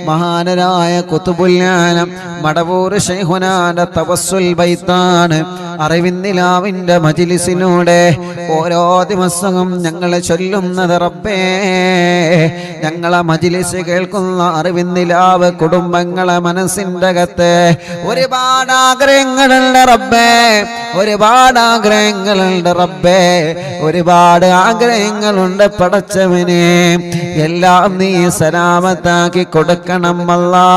മഹാനരായ ഖുതുബുൽ ആലം മടവൂർ ശൈഖുനാന്റെ തവസ്സുൽ ബൈത്താണ് അറിവിന്നിലാവിന്റെ മജ്ലിസിലൂടെ ഓരോ ദിവസവും ഞങ്ങൾ ചൊല്ലുന്നത് റബ്ബേ ഞങ്ങളെ മജ്ലിസ് കേൾക്കുന്ന അറിവിന്നിലാവ് കുടുംബങ്ങളെ മനസ്സിൻ്റെ അകത്ത് ഒരുപാട് ആഗ്രഹങ്ങളുണ്ട് റബ്ബേ ഒരുപാട് ആഗ്രഹങ്ങളുണ്ട് റബ്ബേ ഒരുപാട് ആഗ്രഹങ്ങളുണ്ട് പടച്ചവനെ എല്ലാം നീ സലാമത്താക്കി കൊടുക്കണം അല്ലാ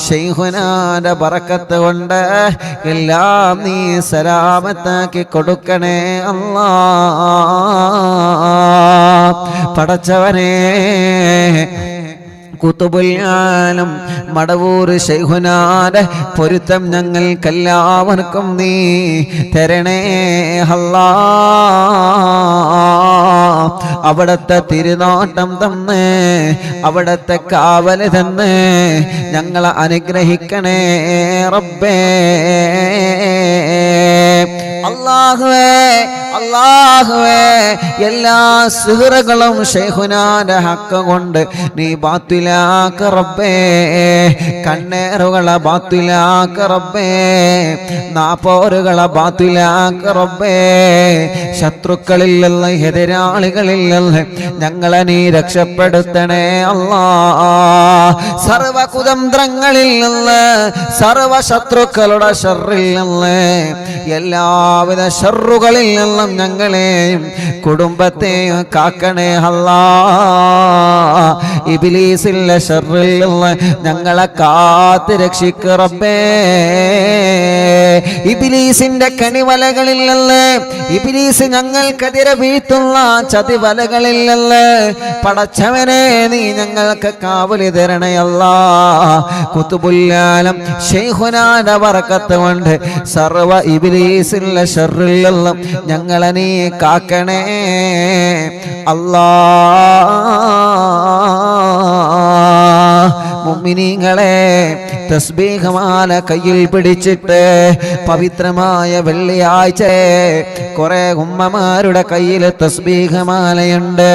ശൈഖുനാന്റെ ബറക്കത്ത് കൊണ്ട് എല്ലാം നീ സലാമത്താക്കി കൊടുക്കണേ അല്ലാ പടച്ചവനെ ഖുതുബുൽ ആലം മടവൂർ ശൈഖുനാന്റെ പൊരുത്തം ഞങ്ങൾക്കെല്ലാവർക്കും നീ തരണേ അല്ലാ അവിടത്തെ തിരുനോട്ടം തന്ന് അവിടത്തെ കാവല് തന്ന് ഞങ്ങളെ അനുഗ്രഹിക്കണേ റബ്ബേ അല്ലാഹുവേ അല്ലാഹുവേ എല്ലാ സിഹ്റുകളും ശൈഖുനാന്റെ ഹക്ക് കൊണ്ട് നീ ബാത്തിലാക്ക റബ്ബേ കണ്ണേറുകളെ ബാത്തിലാക്ക റബ്ബേ നാപ്പോറുകളെ ബാത്തിലാക്ക റബ്ബേ ശത്രുക്കളിൽ നിന്ന് എതിരാളികളിൽ നിന്ന് ഞങ്ങളെ നീ രക്ഷപ്പെടുത്തണേ അല്ലാ സർവ കുതന്ത്രങ്ങളിൽ നിന്ന് സർവ ശത്രുക്കളുടെ ശർറിൽ നിന്ന് എല്ലാവിധ ശർറുകളിൽ നിന്നും ഞങ്ങളെയും കുടുംബത്തെയും കാക്കണേ അല്ലാ. ഇബ്ലീസിന്റെ ശർറിൽ നിന്ന് ഞങ്ങളെ കാത്ത് രക്ഷിക്ക് റബ്ബേ. ഇബ്ലീസിന്റെ കണിവലകളിൽ നിന്ന്, ഇബ്ലീസ് ഞങ്ങൾക്കെതിരെ വീഴ്ത്തുന്ന ചതിവലകളിൽ നിന്ന് പടച്ചവനെ നീ ഞങ്ങൾക്ക് കാവലി തരണേ അല്ലാ. കുതുബുൽ-ആലം ശൈഖുനാന്റെ ബറക്കത്ത് കൊണ്ട് സർവ ഇബ്ലീസിന്റെ ശർറിൽ നിന്നും ഞങ്ങളെ നീ കാക്കണേ അല്ലാ. മുഅ്മിനീങ്ങളെ, തസ്ബീഹമാല കയ്യിൽ പിടിച്ചിട്ട് പവിത്രമായ വെള്ളിയാഴ്ച കുറെ ഉമ്മമാരുടെ കയ്യിൽ തസ്ബീഹമാലയുണ്ട്,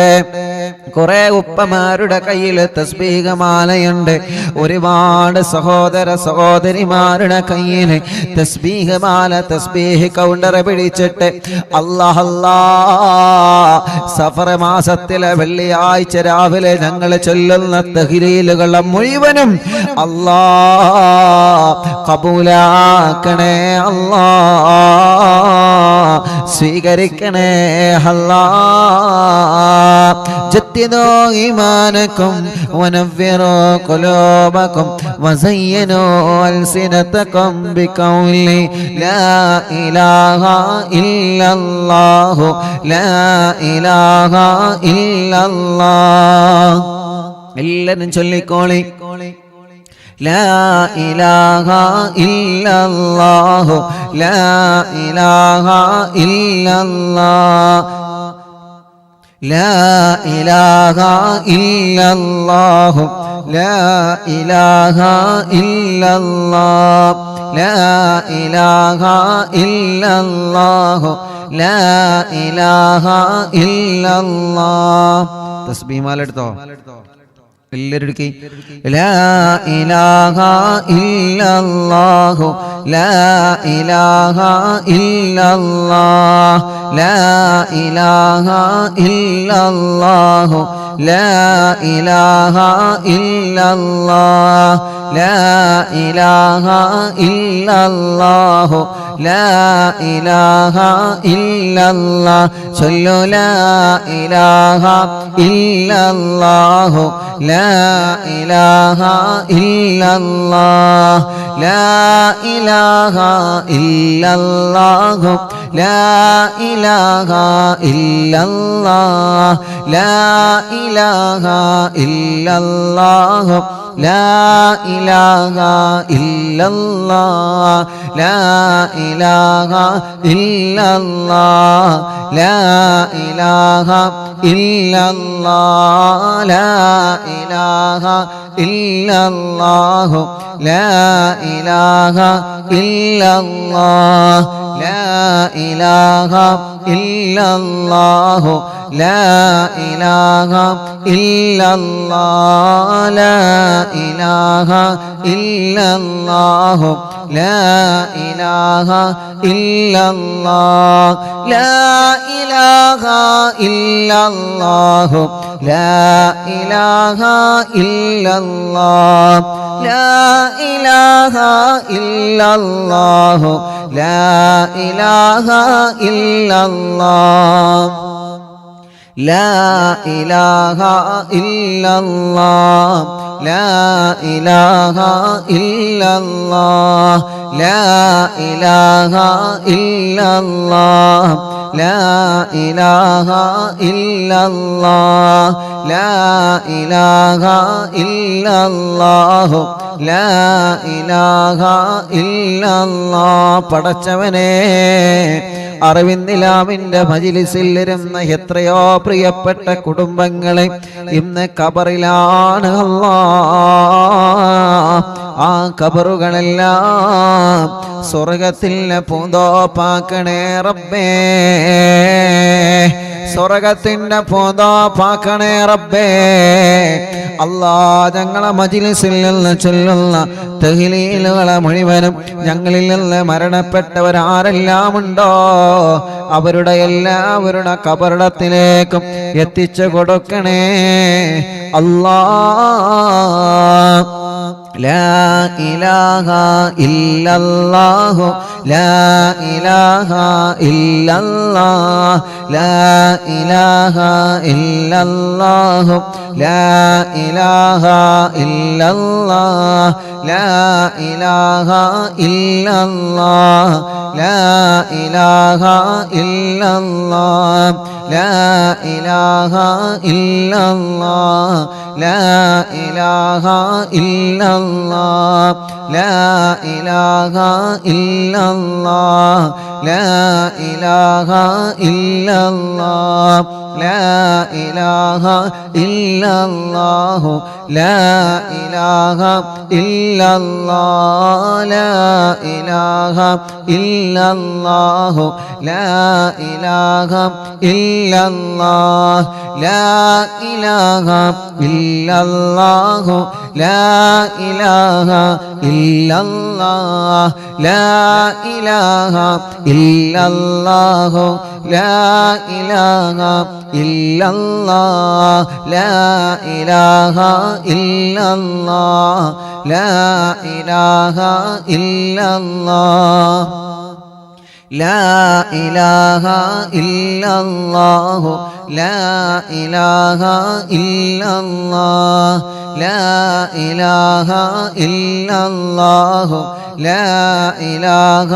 കുറെ ഉപ്പമാരുടെ കയ്യിൽ തസ്ബീഹമാലയുണ്ട്, ഒരുപാട് സഹോദര സഹോദരിമാരുടെ കയ്യിൽ തസ്ബീഹമാല തസ്ബീഹ് കൗണ്ടർ പിടിച്ചിട്ട് അല്ലാഹ് അല്ലാഹ് സഫർ മാസത്തിലെ വെള്ളിയാഴ്ച രാവിലെ ഞങ്ങൾ ചൊല്ലുന്ന തഹ്ലീലുകളെ മുഴുവനും അല്ലാഹ് കബൂലാക്കണേ അല്ലാഹ്, സ്വീകരിക്കണേ അല്ലാഹ്. ജദ്ദിദൂ ഈമാനകും വനവ്വിറൂ ഖുലൂബകും വസയ്യിനൂ അൽസിനതകും ബിഖൗലി ലാ ഇലാഹ ഇല്ലല്ലാഹു ലാ ഇലാഹ ഇല്ലല്ലാഹ്. എല്ലാവരും ചൊല്ലിക്കോളി, ലാ ഇലാഹ ഇല്ലല്ലാഹു ലാ ഇലാഹ ഇല്ലല്ലാഹ് ലാ ഇലാഹ ഇല്ലല്ലാഹു ലാ ഇലാഹ ഇല്ലല്ലാഹ് ലാ ഇലാഹ ഇല്ലല്ലാഹു ലാ ഇലാഹ ഇല്ലല്ലാഹ്. തസ്ബീഹ് എടുത്തോ എല്ലാവരും എടുക്കി. ലാ ഇലാഹ ഇല്ലല്ലാഹു ലാ ഇലാഹ ഇല്ലല്ലാഹ് ലാ ഇലാഹ ഇല്ലല്ലാഹു ലാ ഇലാഹ ഇല്ലല്ലാഹ് ലാ ഇലാഹ ഇല്ലല്ലാഹു ലാ ഇലാഹ ഇല്ലല്ലാഹ്. ചൊല്ലു ലാ ഇലാഹ ഇല്ലല്ലാഹു ലാ ഇലാഹ ഇല്ലല്ലാഹ് ലാ ഇലാഹ ഇല്ലല്ലാഹു ലാ ഇലാഹ ഇല്ലല്ലാഹ് ലാ ഇലാഹ ഇല്ലല്ലാഹു ലാ ഇലാഹ ഇല്ലല്ലാഹ് ലാ ഇലാഹ ഇല്ലല്ലാഹ് ലാ ഇലാഹ ഇല്ലല്ലാഹ് ലാ ഇലാഹ ഇല്ലല്ലാഹു ലാ ഇലാഹ ഇല്ലല്ലാഹ് ലാ ഇലാഹ ഇല്ലല്ലാഹു ലാ ഇലാഹ ഇല്ലല്ലാഹ് ലാ ഇലാഹ ഇല്ലല്ലാഹു ലാ ഇലാഹ ഇല്ലല്ലാഹ് ലാ ഇലാഹ ഇല്ലല്ലാഹു ലാ ഇലാഹ ഇല്ലല്ലാഹ് ലാ ഇലാഹ ഇല്ലല്ലാഹു ലാ ഇലാഹ ഇല്ലല്ലാഹ് ലാ ഇലാഹ ഇല്ലല്ലാഹ് ലാ ഇലാഹ ഇല്ലല്ലാഹ് ലാ ഇലാഹ ഇല്ലല്ലാഹ് ലാ ഇലാഹ ഇല്ലല്ലാഹ് ലാ ഇലാഹ ഇല്ലല്ലാഹു ലാ ഇലാഹ ഇല്ലല്ലാഹ്. പടച്ചവനെ, അറിവിന്ദിലാവിന്റെ മജ്‌ലിസിൽ ഇരുന്ന എത്രയോ പ്രിയപ്പെട്ട കുടുംബങ്ങളെ ഇന്ന് ഖബറിലാണ് അല്ലാഹ്. ആ ഖബറുകളെല്ലാം സ്വർഗത്തിലെ പൂന്തോപ്പാക്കണേ റബ്ബേ, സ്വർഗത്തിന്റെ പൂന്തോപ്പാക്കണേ റബ്ബേ. അല്ലാ, ഞങ്ങളെ മജ്‌ലിസിൽ നിന്ന് ചൊല്ലുന്ന തഹ്ലീലുകളെ മുഴുവനും ഞങ്ങളിൽ നിന്ന് മരണപ്പെട്ടവരാരെല്ലാം ഉണ്ടോ അവരുടെ എല്ലാവരുടെ കബറിടത്തിലേക്കും എത്തിച്ചു കൊടുക്കണേ അല്ലാഹ്. ലാ ഇലാഹ ഇല്ലല്ലാഹു ലാ ഇലാഹ ഇല്ലല്ലാഹ് ലാ ഇലാഹ ഇല്ലല്ലാഹു ലാ ഇലാഹ ഇല്ലല്ലാഹ് ലാ ഇലാഹ ഇല്ലല്ലാഹ് ലാ ഇലാഹ ഇല്ലല്ലാഹ് ലാ ഇലാഹ ഇല്ലല്ലാഹ് ലാ ഇലാഹ ഇല്ലല്ലാഹ് ലാ ഇലാഹ ഇല്ലല്ലാഹ് ലാ ഇലാഹ ഇല്ലല്ലാഹ് ലാ ഇലാഹ ഇല്ലല്ലാഹു ലാ ഇലാഹ ഇല്ലല്ലാഹ് ലാ ഇലാഹ ഇല്ലല്ലാഹു ലാ ഇലാഹ ഇല്ലല്ലാഹ് ലാ ഇലാഹ ഇല്ലല്ലാഹു ലാ ഇലാഹ ഇല്ലല്ലാഹ് ലാ ഇലാഹ ഇല്ലല്ലാഹു ലാ ഇലാഹ ഇല്ലല്ലാഹ് ലാ ഇലാഹ ഇല്ലല്ലാഹ് ലാ ഇലാഹ ഇല്ലല്ലാഹ് ലാ ഇലാഹ ഇല്ലല്ലാഹു ലാ ഇലാഹ ഇല്ലല്ലാഹ് ലാ ഇലാഹ ഇല്ലല്ലാഹു ലാ ഇലാഹ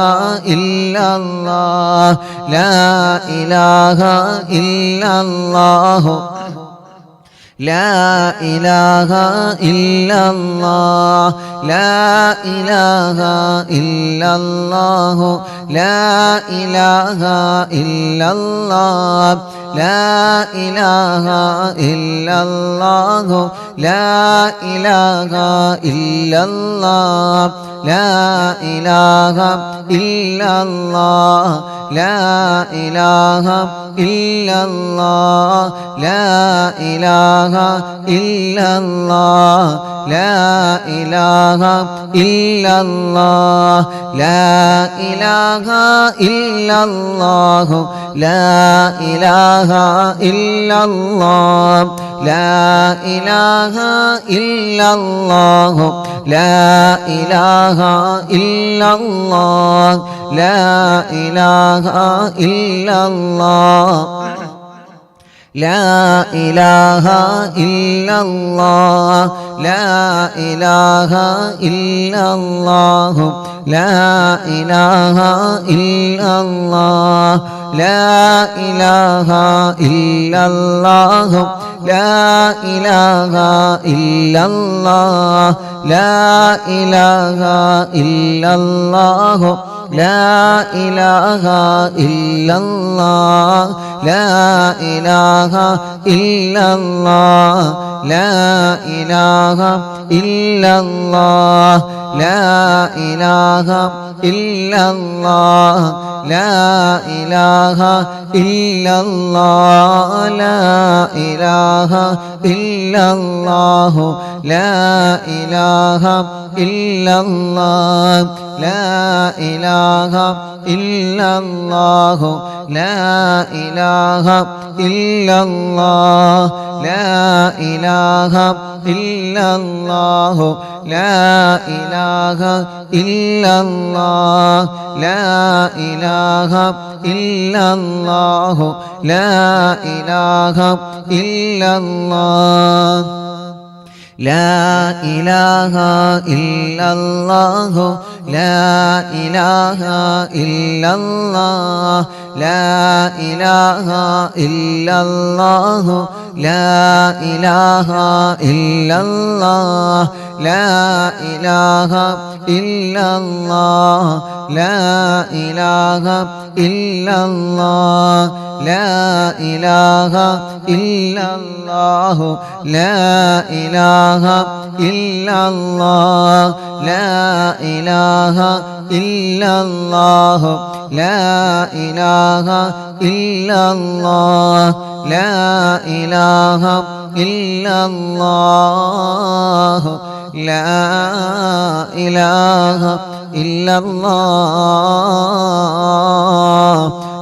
ഇല്ലല്ലാഹ് ലാ ഇലാഹ ഇല്ലല്ലാഹു ലാ ഇലാഹ ഇല്ലല്ലാഹ് ലാ ഇലാഹ ഇല്ലല്ലാഹു ലാ ഇലാഹ ഇല്ലല്ലാഹ് ലാ ഇലാഹ ഇല്ലല്ലാഹു ലാ ഇലാഹ ഇല്ലല്ലാഹ് ലാ ഇലാഹ ഇല്ലല്ലാഹ് ലാ ഇലാഹ ഇല്ലല്ലാഹ് ലാ ഇലാഹ ഇല്ലല്ലാഹ് ലാ ഇലാഹ ഇല്ലല്ലാഹ് ലാ ഇലാഹ ഇല്ലല്ലാഹു ലാ ഇലാഹ ഇല്ലല്ലാഹ് ലാ ഇലാഹ ഇല്ലല്ലാഹു ലാ ഇലാഹ ഇല്ലല്ലാഹ് ലാ ഇലാഹ ഇല്ലല്ലാഹ് ലാ ഇലാഹ ഇല്ലല്ലാഹ് ലാ ഇലാഹ ഇല്ലല്ലാഹു ലാ ഇലാഹ ഇല്ലല്ലാഹ് ലാ ഇലാഹ ഇല്ലല്ലാഹു ലാ ഇലാഹ ഇല്ലല്ലാഹ് ലാ ഇലാഹ ഇല്ലല്ലാഹു ലാ ഇലാഹ ഇല്ലല്ലാഹ് ലാ ഇലാഹ ഇല്ലല്ലാഹ് ലാ ഇലാഹ ഇല്ലല്ലാഹ് ലാ ഇലാഹ ഇല്ലല്ലാഹ് ലാ ഇലാഹ ഇല്ലല്ലാഹ് ലാ ഇലാഹ ഇല്ലല്ലാഹു ലാ ഇലാഹ ഇല്ലല്ലാഹ് ലാ ഇലാഹ ഇല്ലല്ലാഹു ലാ ഇലാഹ ഇല്ലല്ലാഹ് ലാ ഇലാഹ ഇല്ലല്ലാഹു ലാ ഇലാഹ ഇല്ലല്ലാഹ് ലാ ഇലാഹ ഇല്ലല്ലാഹു ലാ ഇലാഹ ഇല്ലല്ലാഹ് ലാ ഇലാഹ ഇല്ലല്ലാഹു ലാ ഇലാഹ ഇല്ലല്ലാഹ് ലാ ഇലാഹ ഇല്ലല്ലാഹു ലാ ഇലാഹ ഇല്ലല്ലാഹ് ലാ ഇലാഹ ഇല്ലല്ലാഹ് ലാ ഇലാഹ ഇല്ലല്ലാഹ് ലാ ഇലാഹ ഇല്ലല്ലാഹു ലാ ഇലാഹ ഇല്ലല്ലാഹ് ലാ ഇലാഹ ഇല്ലല്ലാഹു ലാ ഇലാഹ ഇല്ലല്ലാഹ് ലാ ഇലാഹ ഇല്ലല്ലാഹു ലാ ഇലാഹ ഇല്ലല്ലാഹ്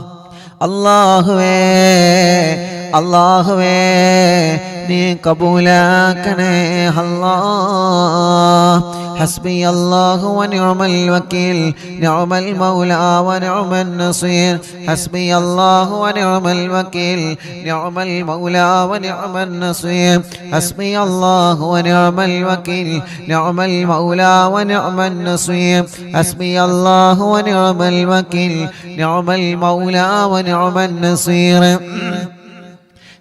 അല്ലാഹുവേ അല്ലാഹുവേ നീ കബൂലാക്കണേ അല്ലാഹ്. ഹസ്ബി അല്ലാഹു വനിഅമൽ വകീൽ നിഅമൽ മൗലാ വനിഅമൻ നസീർ. ഹസ്ബി അല്ലാഹു വനിഅമൽ വകീൽ നിഅമൽ മൗലാ വനിഅമൻ നസീർ. ഹസ്ബി അല്ലാഹു വനിഅമൽ വകീൽ നിഅമൽ മൗലാ വനിഅമൻ നസീർ. ഹസ്ബി അല്ലാഹു വനിഅമൽ വകീൽ നിഅമൽ മൗലാ വനിഅമൻ നസീർ.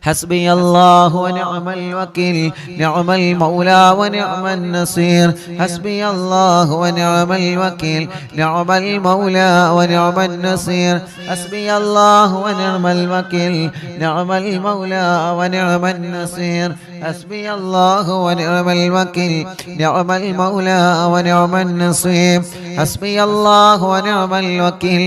حسبي الله ونعم الوكيل نعم المولى ونعم النصير. حسبي الله ونعم الوكيل نعم المولى ونعم النصير. حسبي الله ونعم الوكيل نعم المولى ونعم النصير. حسبي الله ونعم الوكيل نعم المولى ونعم النصير. حسبي الله ونعم الوكيل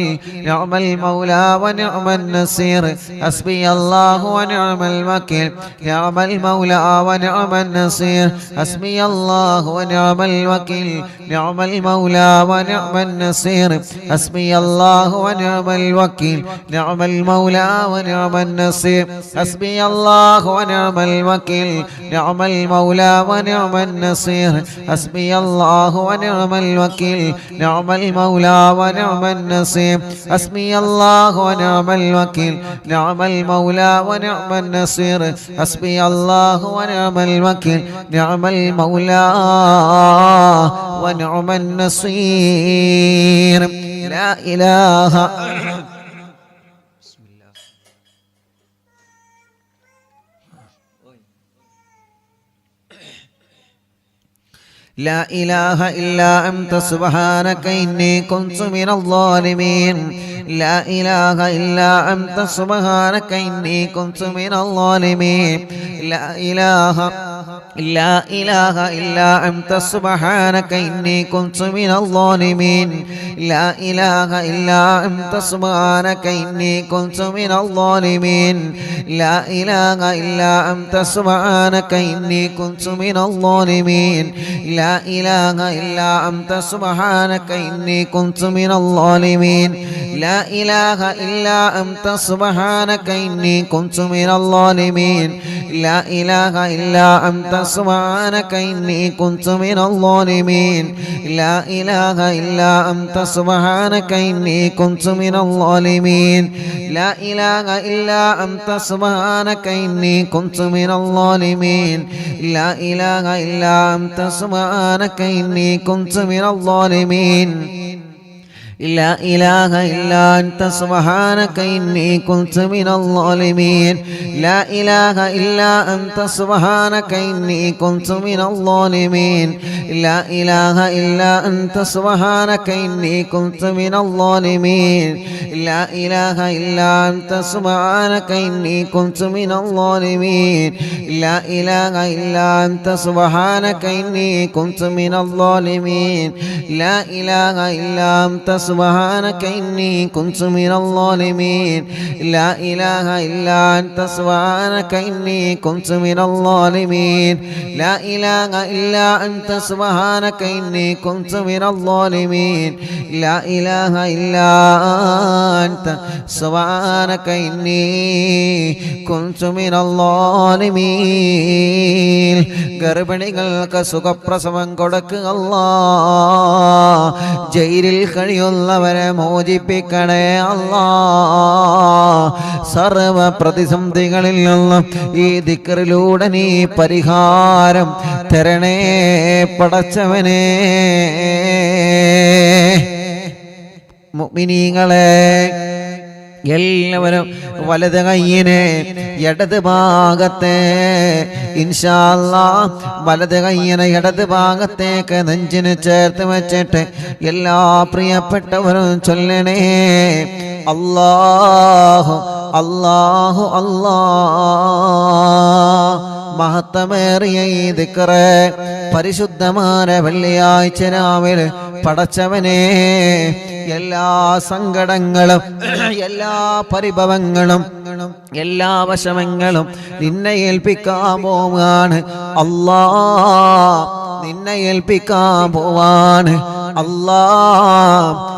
نعم المولى ونعم النصير. حسبي الله ونعم الوكيل نعم المولى ونعم النصير. حسبي الله ونعم الوكيل نعم المولى ونعم النصير. حسبي الله ونعم الوكيل نعم المولى ونعم النصير. حسبي الله ونعم الوكيل نعم المولى ونعم النصير. حسبي الله ونعم الوكيل نعم المولى ونعم النصير. حسبي الله ونعم الوكيل نعم المولى ونعم النصير. حسبي الله ونعم الوكيل نعم المولى ونعم النصير. لا إله لا إله إلا أنت سبحانك إني كنت من الظالمين. لا إله إلا أنت سبحانك إني كنت من الظالمين. لا إله إلا أنت سبحانك إني كنت من الظالمين. لا إله إلا أنت سبحانك إني كنت من الظالمين. لا إله إلا أنت سبحانك إني كنت من الظالمين. لا إله إلا أنت سبحانك إني كنت من الظالمين. لا إله إلا أنت سبحانك إني كنت من الظالمين. لا إله إلا أنت سبحانك إني كنت من الظالمين. لا إله إلا أنت سبحانك إني كنت من الظالمين. لا إله إلا أنت سبحانك إني كنت من الظالمين. لا إله إلا أنت سبحانك إني كنت من الظالمين. لا إله إلا أنت سبحانك إني كنت من الظالمين. لا إله إلا أنت سبحانك إني كنت من الظالمين. لا إله إلا أنت سبحانك إني كنت من الظالمين. لا إله إلا أنت سبحانك إني كنت من الظالمين. لا إله إلا أنت سبحانك إني كنت من الظالمين. لا إله إلا أنت سبحانك إني كنت من الظالمين. لا إله إلا أنت سبحانك إني كنت من الظالمين. لا إله إلا أنت سبحانك إني كنت من الظالمين. لا إله إلا أنت سبحانك إني كنت من الظالمين. ഗർഭിണികൾക്ക് സുഖപ്രസവം കൊടുക്കുക അല്ലാഹ്. ജയിലിൽ കഴിയുന്നവരെ മോചിപ്പിക്കണേ അല്ലാഹ്. സർവ പ്രതിസന്ധികളിൽ നിന്നും ഈ ദിക്റിലൂടെ നീ പരിഹാരം തരണേ പടച്ചവനേ. മുഅ്മിനീങ്ങളെ എല്ലാവരും വലത് കയ്യിനെ ഇടത് ഭാഗത്തെ ഇൻഷാ അല്ലാഹ് വലത് കയ്യിനെ ഇടത് ഭാഗത്തേക്ക് നെഞ്ചിന് ചേർത്ത് വെച്ചിട്ട് എല്ലാ പ്രിയപ്പെട്ടവരും ചൊല്ലണേ അല്ലാഹു അല്ലാഹു അല്ലാഹ്. മഹത്തമേറിയ ഈ ദിക്റ് പരിശുദ്ധമായ വെള്ളിയാഴ്ച രാവിലെ പടച്ചവനെ എല്ലാ സങ്കടങ്ങളും എല്ലാ പരിഭവങ്ങളും എല്ലാ വശമങ്ങളും നിന്നെ ഏൽപ്പിക്കാൻ പോവാണ് അല്ലാഹ്. നിന്നെ ഏൽപ്പിക്കാൻ പോവാണ് അല്ലാഹ്.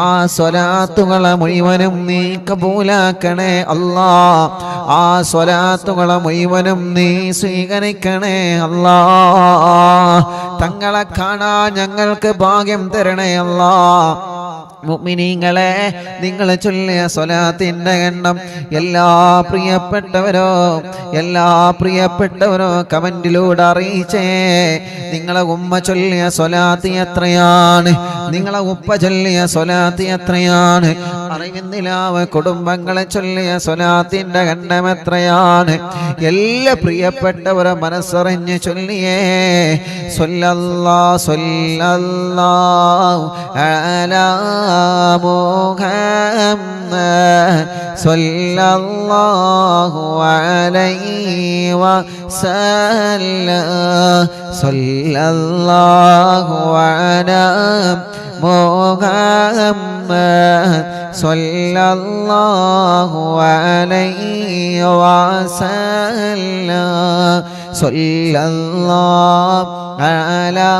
ആ സ്വലാത്തുകളെ മുഴുവനും നീ കബൂലാക്കണേ അല്ലാ. ആ സ്വലാത്തുകളെ മുഴുവനും നീ സ്വീകരിക്കണേ അല്ലാ. തങ്ങളെ കാണാൻ ഞങ്ങൾക്ക് ഭാഗ്യം തരണേ അല്ലാ. മുഅ്മിനീങ്ങളെ, നിങ്ങൾ ചൊല്ലിയ സ്വലാത്തിന്റെ എണ്ണം എല്ലാ പ്രിയപ്പെട്ടവരോ കമന്റിലൂടെ അറിയിച്ചേ. നിങ്ങളെ ഉമ്മ ചൊല്ലിയ സ്വലാത്ത് എത്രയാണ്? നിങ്ങളെ ഉപ്പ ചൊല്ലിയ സ്വലാത്ത് എത്രയാണ്? അറിവിന്നിലാവ് കുടുംബങ്ങളെ ചൊല്ലിയ സ്വലാത്തിന്റെ എണ്ണം എത്രയാണ്? എല്ലാ പ്രിയപ്പെട്ടവരെ മനസ്സറിഞ്ഞ് ചൊല്ലിയേ. സ്വല്ലല്ലാഹു അലാ മുഹമ്മദ് സ്വല്ലല്ലാഹു അലൈഹി വസല്ലം. സ്വല്ലല്ലാഹു അലാ മുഹമ്മദ് സ്വല്ലല്ലാഹു അലൈഹി വസല്ലം. സ്വല്ലല്ലാഹു അലാ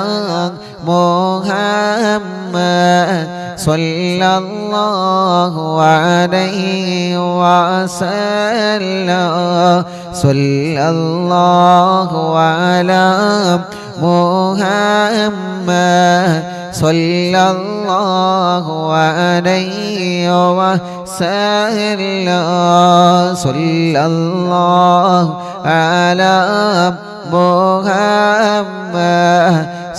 മുഹമ്മദ് സ്വല്ലല്ലാഹു അലൈഹി വസല്ലം. സ്വല്ലല്ലാഹു അലാ മുഹമ്മദ് സ്വല്ലല്ലാഹു അലൈഹി വസല്ലം. സ്വല്ലല്ലാഹു അലാ മുഹമ്മദ്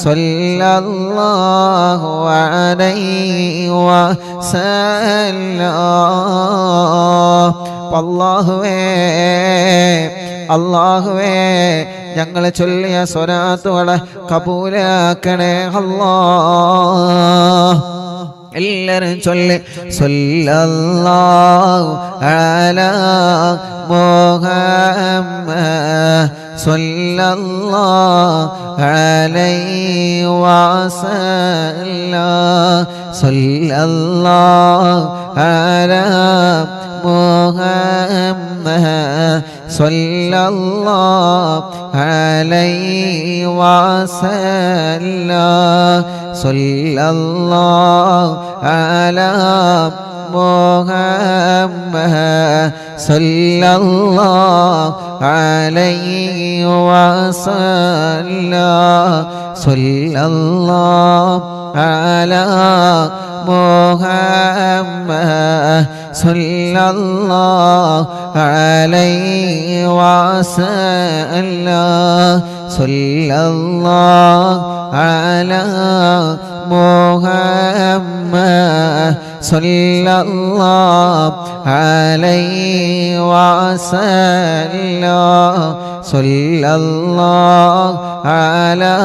സ്വല്ലല്ലാഹു അലൈഹി വസല്ലം. അല്ലാഹുവേ ഞങ്ങൾ ചൊല്ലിയ സ്വലാത്തുകളെ കബൂലാക്കണേ അല്ലാഹ്. എല്ലാവരും ചൊല്ലി സ്വല്ലല്ലാഹു അലാ മുഹമ്മദ് സ്വല്ലല്ലാഹു അലൈഹി വസല്ലം. സ്വല്ലല്ലാഹു അലാ മുഹമ്മദ് സ്വല്ലല്ലാഹു അലൈഹി വസല്ലം. സ്വല്ലല്ലാഹു അലാ മുഹമ്മദ് സ്വല്ലല്ലാഹു അലൈഹി വസല്ലം. സ്വല്ലല്ലാഹു അലാ മുഹമ്മദ് സ്വല്ലല്ലാഹു അലൈഹി വസല്ലം. സ്വല്ലല്ലാഹു അലാ മുഹമ്മദ് സ്വല്ലല്ലാഹു അലൈഹി വസല്ലം. സ്വല്ലല്ലാഹു അലാ മുഹമ്മദ്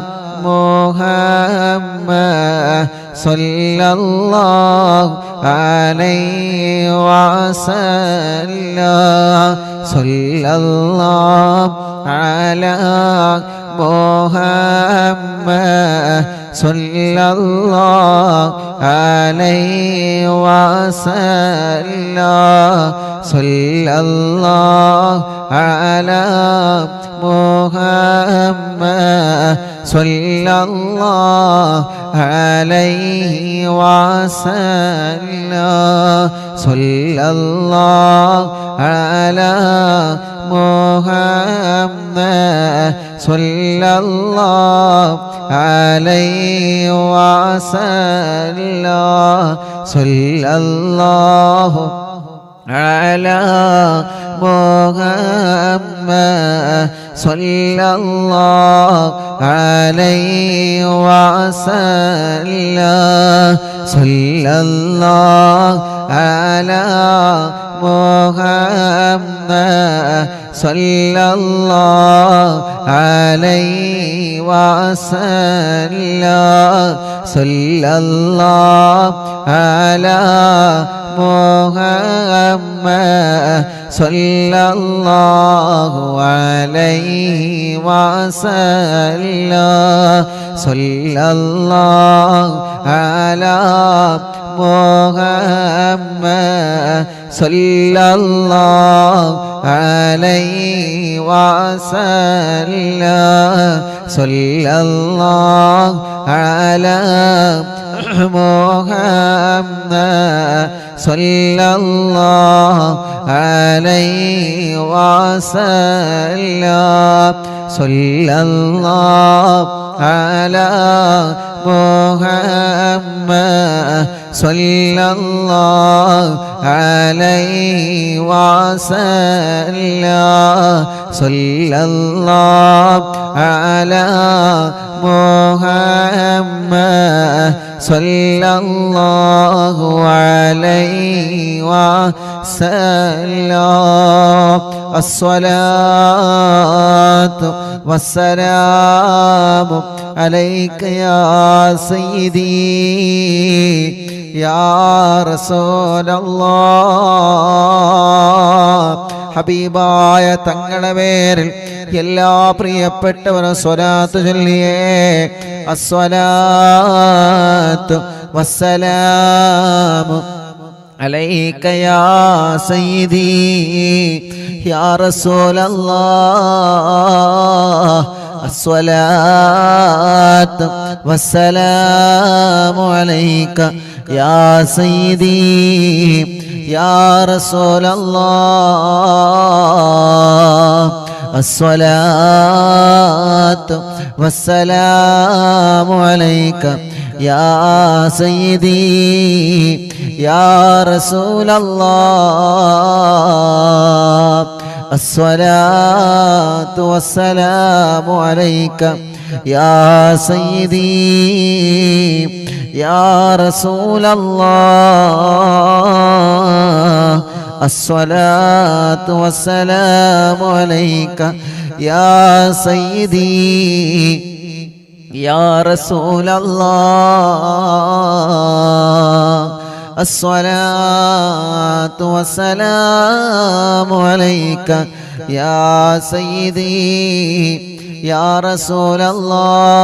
സ്വല്ലല്ലാഹു അലൈഹി വസല്ലം. സ്വല്ലല്ലാഹു അലാ മുഹമ്മദ് സ്വല്ലല്ലാഹു അലൈഹി വസല്ലം. സ്വല്ലല്ലാഹു അലാ മുഹമ്മദ് സ്വല്ലല്ലാഹു അലൈഹി വസല്ലം. സ്വല്ലല്ലാഹു അലാ മുഹമ്മദ് സ്വല്ലല്ലാഹു അലൈഹി വസല്ലം. സ്വല്ലല്ലാഹു അലാ മുഹമ്മദ് സ്വല്ലല്ലാഹു അലൈഹി വസല്ലം. സ്വല്ലല്ലാഹു അലാ മുഹമ്മദ് സ്വല്ലല്ലാഹു അലൈഹി വസല്ലം. സ്വല്ലല്ലാഹു അലാ മുഹമ്മദ് സ്വല്ലല്ലാഹു അലൈഹി വസല്ലം. സ്വല്ലല്ലാഹു അലാ മുഹമ്മദ് സ്വല്ലല്ലാഹു അലൈഹി വസല്ലം. സ്വല്ലല്ലാഹു അലാ محمد صلى الله عليه وسلم صلى الله على محمد صلى الله عليه وسلم صلى الله على محمد صلى الله عليه وسلم الصلاة والسلام عليك يا سيدي يا رسول الله ഹബീബായ തങ്ങളുടെ പേരിൽ എല്ലാ പ്രിയപ്പെട്ടവരും സ്വലാത്ത് ചൊല്ലിയേ അസ്സലാത്തു വസ്സലാമു അലൈക യാ സയ്യിദി യാ റസൂലല്ലാഹ് അസ്സലാത്തു വസ്സലാമു അലൈക യാ സയ്യിദി യാ റസൂലല്ലാഹ് അസ്സലാത്തു വസ്സലാമു അലൈക യാ സയ്യിദി യാ റസൂലല്ലാഹ് الصلاة والسلام عليك يا سيدي يا رسول الله الصلاة والسلام عليك يا سيدي يا رسول الله الصلاة والسلام عليك يا سيدي يا رسول الله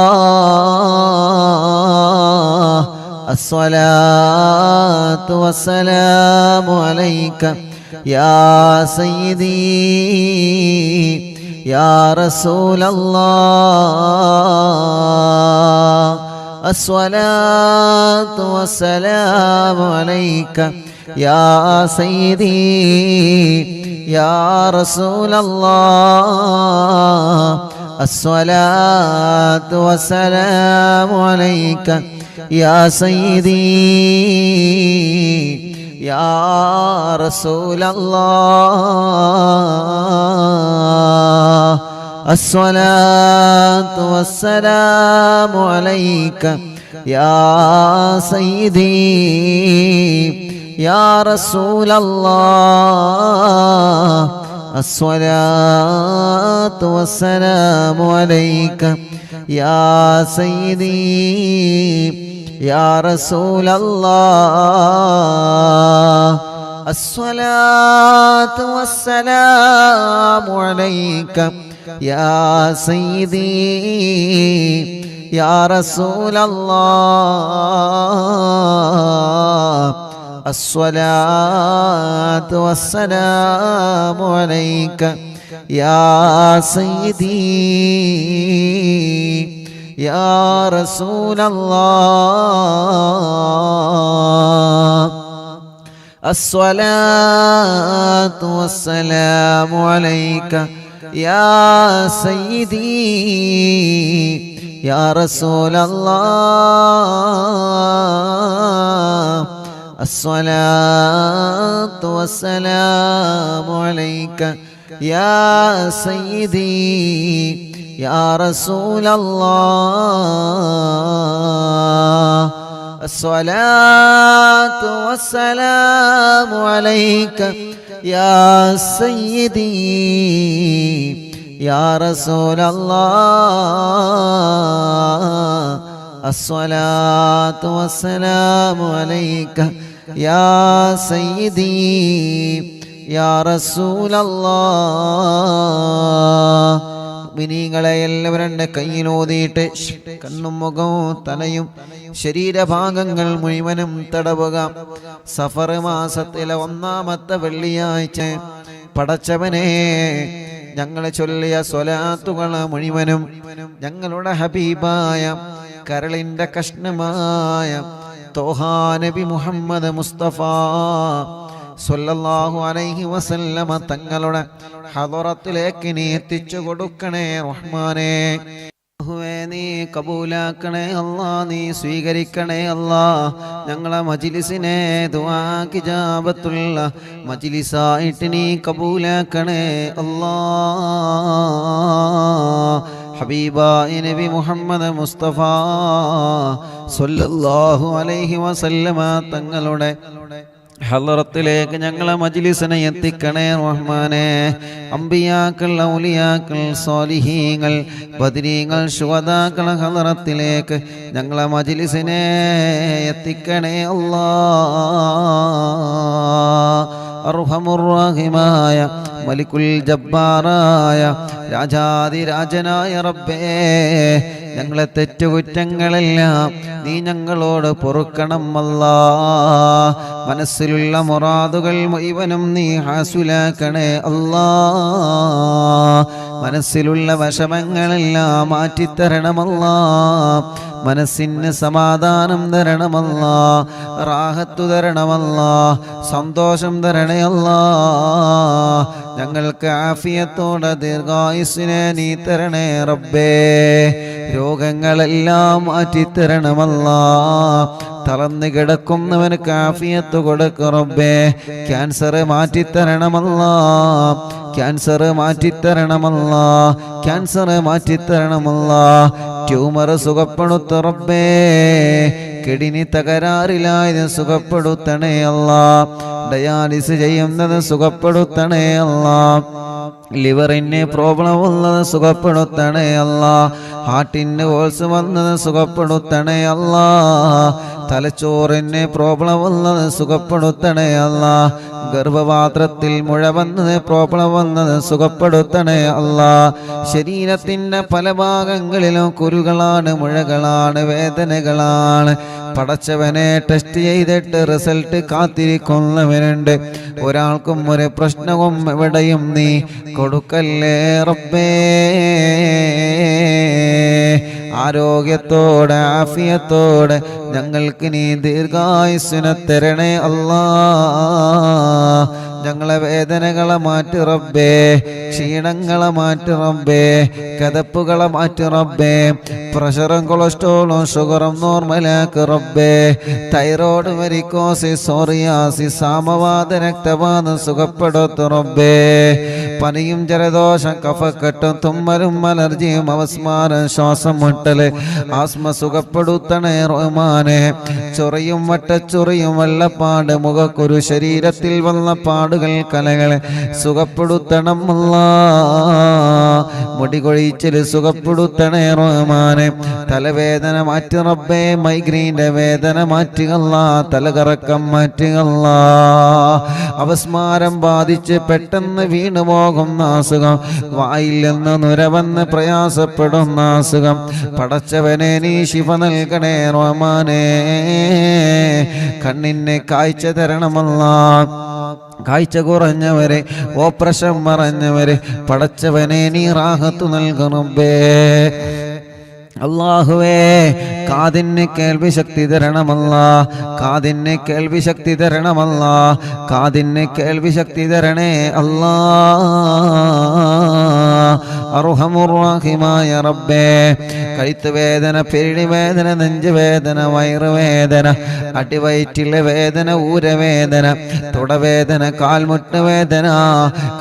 الصلاة والسلام عليك يا سيدي يا رسول الله الصلاة والسلام عليك يا سيدي يا رسول الله الصلاة والسلام عليك يا سيدي يا رسول الله الصلاة والسلام عليك يا سيدي يا رسول الله الصلاة والسلام عليك يا سيدي يا رسول الله الصلاة والسلام عليك يا سيدي يا رسول الله الصلاة والسلام عليك يا سيدي يا رسول الله الصلاة والسلام عليك يا سيدي يا رسول الله الصلاة والسلام عليك يا سيدي يا رسول الله الصلاة والسلام عليك يا سيدي يا رسول الله الصلاة والسلام عليك يا سيدي يا رسول الله മിനിങ്ങളെ എല്ലാവരും കയ്യിലോതിയിട്ട് കണ്ണും മുഖവും തലയും ശരീരഭാഗങ്ങൾ മുഴുവനും തടവുക. സഫർ മാസത്തിലെ 1-ാമത്തെ വെള്ളിയാഴ്ച പടച്ചവനെ ഞങ്ങൾ ചൊല്ലിയ സ്വലാത്തുകൾ മുഴുവനും ഞങ്ങളുടെ ഹബീബായ കരളിൻ്റെ കഷ്ണമായ തോഹാ നബി മുഹമ്മദ് മുസ്തഫ സ്വല്ലല്ലാഹു അലൈഹി വസല്ലമ തങ്ങളുടെ ഹദറത്തിലേക്ക് നീ എത്തിച്ചു കൊടുക്കണേ റഹ്മാനേ. നീ കബൂലാക്കണേ അല്ലാ, നീ സ്വീകരിക്കണേ അല്ലാ. ഞങ്ങളെ മജ്ലിസിനെ ദുആക്ക് ഇജാബത്തുള്ള മജ്ലിസായിട്ട് നീ കബൂലാക്കണേ അല്ലാ. ഹബീബായ നബി മുഹമ്മദ് മുസ്തഫ സ്വല്ലല്ലാഹു അലൈഹി വസല്ലമ തങ്ങളുടെ ഹളറത്തിലേക്ക് ഞങ്ങളെ മജ്ലിസിനെ എത്തിക്കണേ റഹ്മാനേ. അംബിയാക്കൾ, ഔലിയാക്കൾ, സ്വാലിഹീങ്ങൾ, ബദരീങ്ങൾ, ശുഹദാക്കൾ ഹളറത്തിലേക്ക് ഞങ്ങളെ മജ്ലിസിനെ എത്തിക്കണേ അല്ലാഹ്. അർഹമുർ-റഹീമായ മലിക്കുൽ ജബ്ബാറായ രാജാതിരാജനായ റബ്ബേ, ഞങ്ങളെ തെറ്റുകുറ്റങ്ങളെല്ലാം നീ ഞങ്ങളോട് പൊറുക്കണം അല്ലാ. മനസ്സിലുള്ള മുറാദുകൾ മുഴുവനും നീ ഹാസുലാക്കണേ അല്ലാ. മനസ്സിലുള്ള വിഷമങ്ങളെല്ലാം മാറ്റിത്തരണമല്ലാ. മനസ്സിന് സമാധാനം തരണമല്ലാ, റാഹത്തു തരണമല്ലാ, സന്തോഷം തരണേ അല്ലാ. ഞങ്ങൾക്ക് ആഫിയത്തോടെ ദീർഘായുസ്സിനെ നീ തരണേ റബ്ബേ. രോഗങ്ങളെല്ലാം മാറ്റിത്തരണമല്ലാ. തളർന്നു കിടക്കുന്നവന് ആഫിയത്ത് കൊടുക്ക് റബ്ബേ. ക്യാൻസർ മാറ്റിത്തരണമല്ലാ, ക്യാൻസർ മാറ്റിത്തരണമല്ലാ, ക്യാൻസർ മാറ്റിത്തരണമല്ലാ. ട്യൂമർ സുഖപ്പെടുത്ത റബ്ബേ. കിഡ്നി തകരാറിലായത് സുഖപ്പെടുത്തണേ അല്ലാ. ഡയാലിസ് ചെയ്യുന്നത് സുഖപ്പെടുത്തണേ അല്ലാ. ലിവറിന് പ്രോബ്ലം ഉള്ളത് സുഖപ്പെടുത്തണേ അല്ലാ. ഹാർട്ടിന് ഹോൾസ് വന്നത് സുഖപ്പെടുത്തണേ അല്ലാ. തലച്ചോറിന് പ്രോബ്ലം ഉള്ളത് സുഖപ്പെടുത്തണേ അല്ലാ. ഗർഭപാത്രത്തിൽ മുഴ വന്നത് പ്രോബ്ലം വന്നത് സുഖപ്പെടുത്തണേ അല്ലാ. ശരീരത്തിൻ്റെ പല ഭാഗങ്ങളിലും കുരുകളാണ്, മുഴകളാണ്, വേദനകളാണ്. പടച്ചവനെ ടെസ്റ്റ് ചെയ്തിട്ട് റിസൾട്ട് കാത്തിരിക്കുന്നവനുണ്ട്. ഒരാൾക്കും ഒരു പ്രശ്നവും എവിടെയും നീ കൊടുക്കല്ലേ റബ്ബേ. ആരോഗ്യത്തോടെ ആഫിയത്തോടെ ഞങ്ങൾക്ക് നീ ദീർഘായുസ്സിനെ തരണേ അല്ലാ. ഞങ്ങളെ വേദനകളെ മാറ്റി റബ്ബേ, ക്ഷീണങ്ങളെ മാറ്റി റബ്ബേ, കതപ്പുകളെ മാറ്റി റബ്ബേ. പ്രഷറും കൊളസ്ട്രോളും ഷുഗറും നോർമലാക്ക് റബ്ബേ. തൈറോയ്ഡ്, വെരിക്കോസിസ്, സോറിയാസിസ്, സാമവാത, രക്തവാതം സുഖപ്പെടുത്തു റബ്ബേ. പനിയും ജലദോഷം, കഫക്കെട്ടും, തുമ്മലും, അലർജിയും, അവസ്മാരം, ശ്വാസം മുട്ടല്, ആസ്മ സുഖപ്പെടുത്തണേ റഹ്മാനെ. ചൊറിയും വട്ടച്ചൊറിയും വെള്ളപ്പാട്, മുഖക്കുരു, ശരീരത്തിൽ വന്ന പാടുകൾ, കലകൾ സുഖപ്പെടുത്തണം അല്ലാ. മുടികൊഴിച്ചിൽ സുഖപ്പെടുത്തണേ റഹ്മാനെ. തലവേദന മാറ്റി റബ്ബേ. മൈഗ്രീൻ്റെ വേദന മാറ്റുകല്ലാ. തലകറക്കം മാറ്റുകല്ല. അവസ്മാരം ബാധിച്ച് പെട്ടെന്ന് വീണു പോകുന്ന അസുഖം, വായിൽ നിന്ന് നുരവന്ന് പ്രയാസപ്പെടുന്ന അസുഖം, പടച്ചവനെ നീ ശിഫ നൽകണേ റഹ്മാനേ. കണ്ണിന് കാഴ്ച തരണമല്ലാ. കാഴ്ച കുറഞ്ഞവരെ, ഓപ്പറേഷൻ മറഞ്ഞവരെ പടച്ചവനെ നീ റാഹത്ത് നൽകണമേ. അല്ലാഹുവേ, കാതിന് കേൾവി ശക്തി തരണമല്ലാ. കാതിന് കേൾവി ശക്തി തരണമല്ലാ. കാതിന് കേൾവി ശക്തി തരണേ അല്ലാ. അർഹമുർ-റഹീമായ റബ്ബേ, കഴുത്ത് വേദന, പെരിടി വേദന, നെഞ്ചുവേദന, വയറുവേദന, അടിവയറ്റിലെ വേദന, ഊരവേദന, തുടവേദന, കാൽമുട്ട് വേദന,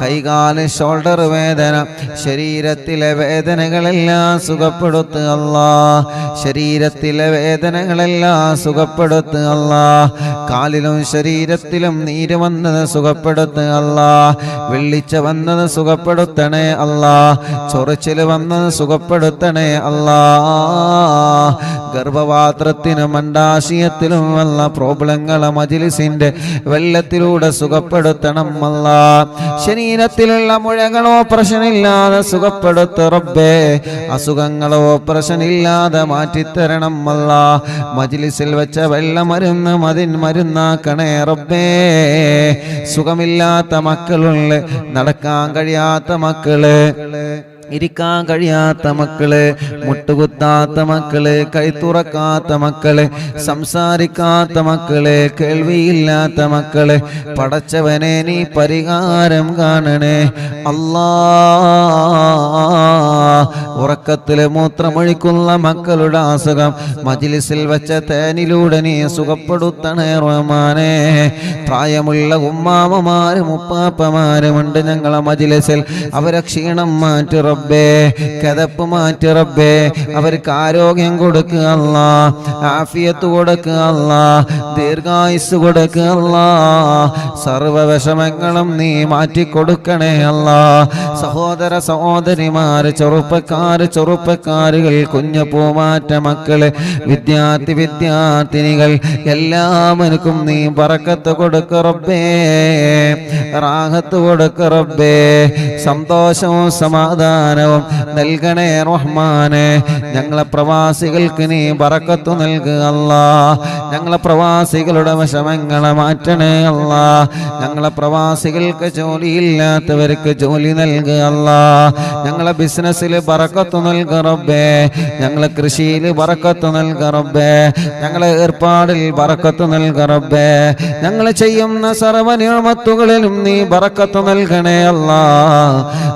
കൈകാല് ഷോൾഡർ വേദന, ശരീരത്തിലെ വേദനകളെല്ലാം സുഖപ്പെടുത്തുക അല്ലാ. ശരീരത്തിലെ വേദനകളെല്ലാം സുഖപ്പെടുത്തുക അല്ലാ. കാലിലും ശരീരത്തിലും നീര് വന്നത് സുഖപ്പെടുത്തുക അല്ലാ. വെള്ളിച്ച വന്നത് സുഖപ്പെടുത്തണേ അല്ലാ. ചൊറിച്ചിൽ വന്നത് സുഖപ്പെടുത്തണേ അല്ലാ. ഗർഭപാത്രത്തിനും അണ്ഡാശയത്തിലും വന്ന പ്രോബ്ലങ്ങളെ മജ്ലിസിന്റെ വെള്ളത്തിലൂടെ സുഖപ്പെടുത്തണം അല്ലാ. ശരീരത്തിലുള്ള മുഴകളോ പ്രശ്നമില്ലാതെ സുഖപ്പെടുത്ത റബ്ബേ. അസുഖങ്ങളോ പ്രശ്നമില്ലാതെ മാറ്റിത്തരണം അല്ലാ. മജ്ലിസിൽ വെച്ച വെള്ളമരുന്ന് അതിൻ മരുന്നാക്കണേ റബ്ബേ. സുഖമില്ലാത്ത മക്കളുള്ള, നടക്കാൻ കഴിയാത്ത മക്കള്, ഇരിക്കാൻ കഴിയാത്ത മക്കള്, മുട്ടുകുത്താത്ത മക്കള്, കൈത്തുറക്കാത്ത മക്കള്, സംസാരിക്കാത്ത മക്കള്, കേൾവിയില്ലാത്ത മക്കള്, പടച്ചവനെ നീ പരിഹാരം കാണണേ അല്ലാ. ഉറക്കത്തില് മൂത്രമൊഴിക്കുന്ന മക്കളുടെ അസുഖം മജ്ലിസിൽ വെച്ച തേനിലൂടെ നീ സുഖപ്പെടുത്തണേ റഹ്മാനേ. പ്രായമുള്ള ഉമ്മാമമാരും ഉപ്പാപ്പമാരുമുണ്ട് ഞങ്ങളെ മജ്ലിസിൽ, അവരെ ക്ഷീണം മാറ്റി റബ്ബേ, കദപ്പ് മാറ്റി റബ്ബേ, അവർക്ക് ആരോഗ്യം കൊടുക്കുക അല്ലാ, ആഫിയത്ത് കൊടുക്കുക അല്ലാ, ദീർഘായുസ് കൊടുക്കുക അല്ലാ, സർവ വിഷമങ്ങളും നീ മാറ്റിക്കൊടുക്കണേ അല്ലാ. സഹോദര സഹോദരിമാര്, ചെറുപ്പക്കാരുകൾ, കുഞ്ഞു പൂമാറ്റ മക്കള്, വിദ്യാർത്ഥിനികൾ എല്ലാവർക്കും നീ ബറക്കത്ത് കൊടുക്ക റബ്ബേ, റാഹത്ത് കൊടുക്ക റബ്ബേ, സന്തോഷവും സമാധാനവും നൽകണേ റഹ്മാനെ. ഞങ്ങളെ പ്രവാസികൾക്ക് നീ ബറക്കത്ത് നൽകുക അല്ലാ. ഞങ്ങളെ പ്രവാസികളുടെ വിഷമങ്ങളെ മാറ്റണേ അല്ലാ. ഞങ്ങളെ പ്രവാസികൾക്ക് ജോലിയില്ലാത്തവർക്ക് ജോലി നൽകുക അല്ലാ. ഞങ്ങളെ ബിസിനസ്സിൽ ബറക്കത്ത് നൽകുക റബ്ബേ, ഞങ്ങളെ കൃഷിയിൽ ബറക്കത്ത് നൽകുക റബ്ബേ, ഞങ്ങളെ ഏർപ്പാടിൽ ബറക്കത്ത് നൽകുക റബ്ബേ, ഞങ്ങൾ ചെയ്യുന്ന സർവ്വ നിഅമത്തുകളിലും നീ ബറക്കത്ത് നൽകണേ അല്ലാ.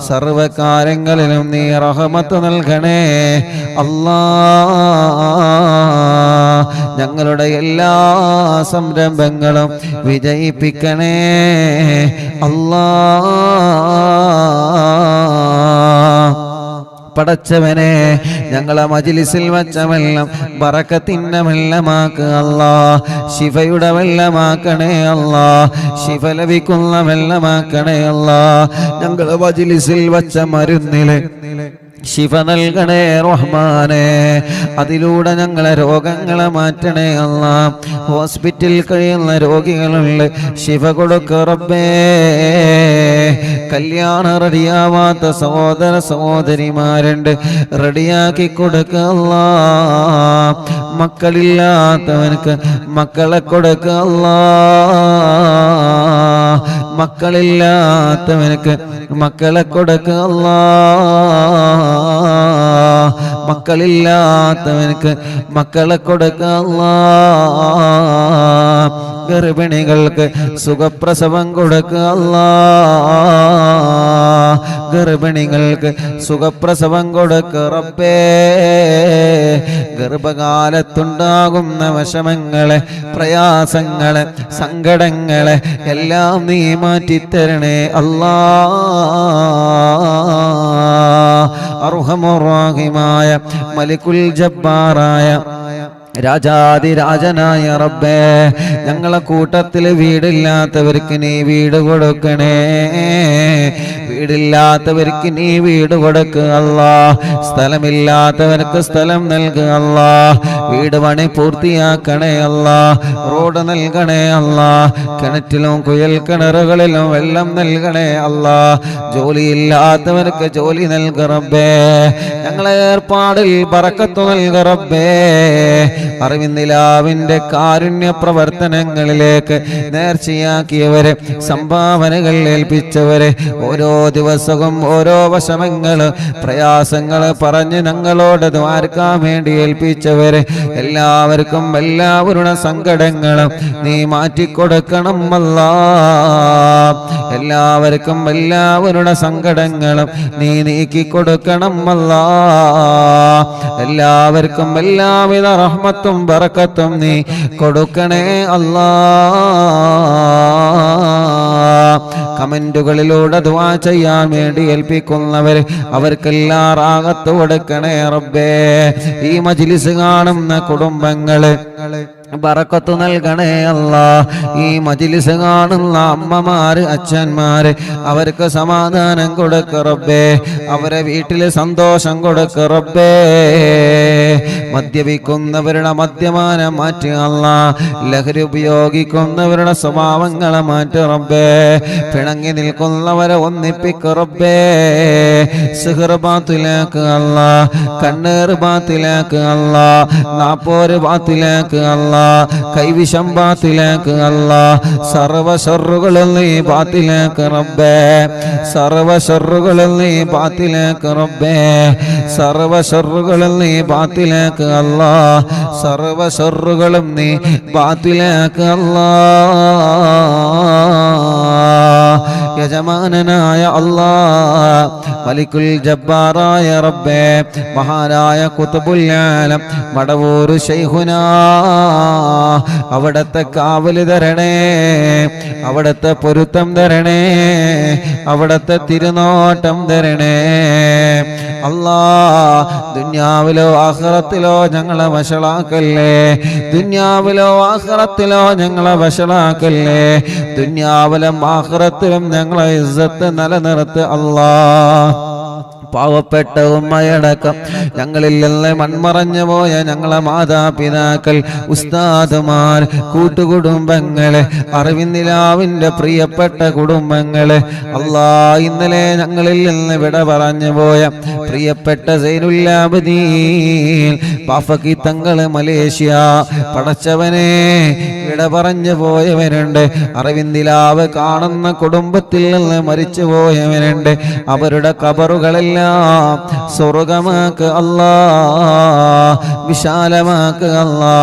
സർവ്വ കാര്യങ്ങളിലും നീ റഹ്മത്ത് നൽകണേ അല്ലാ. ഞങ്ങളുടെ എല്ലാ സംരംഭങ്ങളും വിജയിപ്പിക്കണേ അല്ലാ. പടച്ചവനെ, ഞങ്ങളെ മജ്ലിസിൽ വച്ച വെള്ളം ബറക്കത്തിന്റെ വെള്ളമാക്കുക അല്ലാ. ശിഫയുടെ വെള്ളമാക്കണേ അല്ലാ. ശിഫ ലഭിക്കുന്ന വെള്ളമാക്കണേ അല്ലാ. ഞങ്ങളെ മജ്ലിസിൽ വച്ച മരുന്നില് ശിഫ നൽകണേ റഹ്മാനെ. അതിലൂടെ ഞങ്ങളെ രോഗങ്ങളെ മാറ്റണേ അല്ലാ. ഹോസ്പിറ്റലിൽ കഴിയുന്ന രോഗികളുണ്ട്, ശിഫ കൊടുക്ക റബ്ബേ. കല്യാണം റെഡിയാവാത്ത സഹോദര സഹോദരിമാരുണ്ട്, റെഡിയാക്കി കൊടുക്ക അല്ലാ. മക്കളില്ലാത്തവനക്ക് മക്കളെ കൊടുക്ക അല്ലാ. മക്കളില്ലാത്തവനക്ക് മക്കളെ കൊടുക്ക അല്ലാ. മക്കളില്ലാത്തവനക്ക് മക്കളെ കൊടുക്ക അല്ലാ. ഗർഭിണികൾക്ക് സുഖപ്രസവം കൊടുക്ക അല്ലാ. ഗർഭിണികൾക്ക് സുഖപ്രസവം കൊടുക്ക റബ്ബേ. ഗർഭകാലത്തുണ്ടാകുന്ന വിഷമങ്ങളെ, പ്രയാസങ്ങളെ, സങ്കടങ്ങളെ എല്ലാം നീ മാറ്റിത്തരണേ അല്ലാ. അർഹമുർ-റഹീമായ മലിക്കുൽ ജബ്ബാറായ രാജാതിരാജനായ റബ്ബേ, ഞങ്ങളെ കൂട്ടത്തിൽ വീടില്ലാത്തവർക്ക് നീ വീട് കൊടുക്കണേ. വീടില്ലാത്തവർക്ക് നീ വീട് കൊടുക്കുക അല്ലാ. സ്ഥലമില്ലാത്തവർക്ക് സ്ഥലം നൽകുക അല്ലാ. വീട് പണി പൂർത്തിയാക്കണേ അല്ലാ. റോഡ് നൽകണേ അല്ലാ. കിണറ്റിലും കുയൽ കിണറുകളിലും വെള്ളം നൽകണേ അല്ലാ. ജോലിയില്ലാത്തവർക്ക് ജോലി നൽകുക റബ്ബേ. ഞങ്ങളെ ഏർപ്പാടിൽ ബറക്കത്ത് നൽകുക റബ്ബേ. അറിവിന്ദിലാവിന്റെ കാരുണ്യ പ്രവർത്തനങ്ങളിലേക്ക് നേർച്ചയാക്കിയവരെ, സംഭാവനകൾ ഏൽപ്പിച്ചവരെ, ഓരോ ദിവസവും ഓരോ വിഷമങ്ങള്, പ്രയാസങ്ങള് പറഞ്ഞ് ഞങ്ങളോട് ദ്വാരക്കാൻ വേണ്ടി ഏൽപ്പിച്ചവരെ എല്ലാവർക്കും എല്ലാവരുടെ സങ്കടങ്ങളും നീ മാറ്റിക്കൊടുക്കണം അല്ലാ. എല്ലാവർക്കും എല്ലാവരുടെ സങ്കടങ്ങളും നീ നീക്കിക്കൊടുക്കണം അല്ലാ. എല്ലാവർക്കും എല്ലാവിധ റഹ്മത്തും ബറക്കത്തും നീ കൊടുക്കണേ അല്ലാ. കമന്റുകളിലൂടെ ദുആ ചെയ്യാൻ വേണ്ടി ഏൽപ്പിക്കുന്നവർ അവർക്കെല്ലാം റാഹത്ത് കൊടുക്കണേ റബ്ബേ. ഈ മജ്ലിസ് കാണുന്ന കുടുംബങ്ങള് ബറക്കത്ത് നൽകണേ അല്ലാ. ഈ മജ്ലിസ് കാണുന്ന അമ്മമാര്, അച്ഛന്മാര് അവർക്ക് സമാധാനം കൊടുക്ക റബ്ബേ. അവരെ വീട്ടില് സന്തോഷം കൊടുക്ക റബ്ബേ. മദ്യപിക്കുന്നവരുടെ മദ്യപാനം മാറ്റി അല്ലാ. ലഹരി ഉപയോഗിക്കുന്നവരുടെ സ്വഭാവങ്ങളെ മാറ്റി റബ്ബേ. പിണങ്ങി നിൽക്കുന്നവരെ ഒന്നിപ്പിക്ക റബ്ബേ. സിഹ്ർ ബാത്തിലാക്ക് അല്ലാ. കണ്ണേർ ബാത്തിലാക്ക് അല്ലാ. നാപ്പോര് ബാത്തിലാക്ക് അല്ലാ. അല്ലാ, കൈവിഷം ബാത്തിലാക്ക് അല്ലാ, സർവ ശർറുകളിൽ നീ ബാത്തിലാക്ക് റബ്ബേ, സർവ ശർറുകളിൽ നീ ബാത്തിലാക്ക് റബ്ബേ, സർവ ശർറുകളിൽ നീ ബാത്തിലാക്ക് അല്ലാ, സർവ ശർറുകളും നീ ബാത്തിലാക്ക് അല്ലാ. യജമാനനായ അല്ലാ, മലിക്കുൽ ജബ്ബാറായ റബ്ബേ, മഹാനായ ഖുത്ബുൽ ആലം മടവൂർ ശൈഖുനാ, അവിടത്തെ കാവല് തരണേ, അവിടത്തെ പൊരുത്തം തരണേ, അവിടത്തെ തിരുനോട്ടം തരണേ അല്ലാ. ദുനിയാവിലോ ആഖിറത്തിലോ ഞങ്ങളെ വഷളാക്കല്ലേ, ദുനിയാവിലോ ആഖിറത്തിലോ ഞങ്ങളെ വഷളാക്കല്ലേ, ദുനിയാവിലും ആഖിറത്തിലും ഞങ്ങളെ ഇസ്സത്ത് നിലനിർത്ത് അല്ലാ. പാവപ്പെട്ട ഉമ്മയടക്കം ഞങ്ങളിൽ നിന്ന് മൺമറഞ്ഞു പോയ ഞങ്ങളെ മാതാപിതാക്കൾ, ഉസ്താദുമാർ, കൂട്ടുകുടുംബങ്ങളെ, അറിവിന്ദിലാവിൻ്റെ പ്രിയപ്പെട്ട കുടുംബങ്ങളെ അല്ലാ, ഇന്നലെ ഞങ്ങളിൽ നിന്ന് വിട പറഞ്ഞു പോയ പ്രിയപ്പെട്ട സൈനുല്ലാബദീൻ ബാഫക്കി തങ്ങള് മലേഷ്യ, പടച്ചവനെ വിട പറഞ്ഞു പോയവരുണ്ട്, അറിവിന്ദിലാവ് കാണുന്ന കുടുംബത്തിൽ നിന്ന് മരിച്ചു പോയവരുണ്ട്. അവരുടെ ഖബറുകളെല്ലാം സ്വർഗമാക്ക് അല്ലാ, വിശാലമാക്ക് അല്ലാ,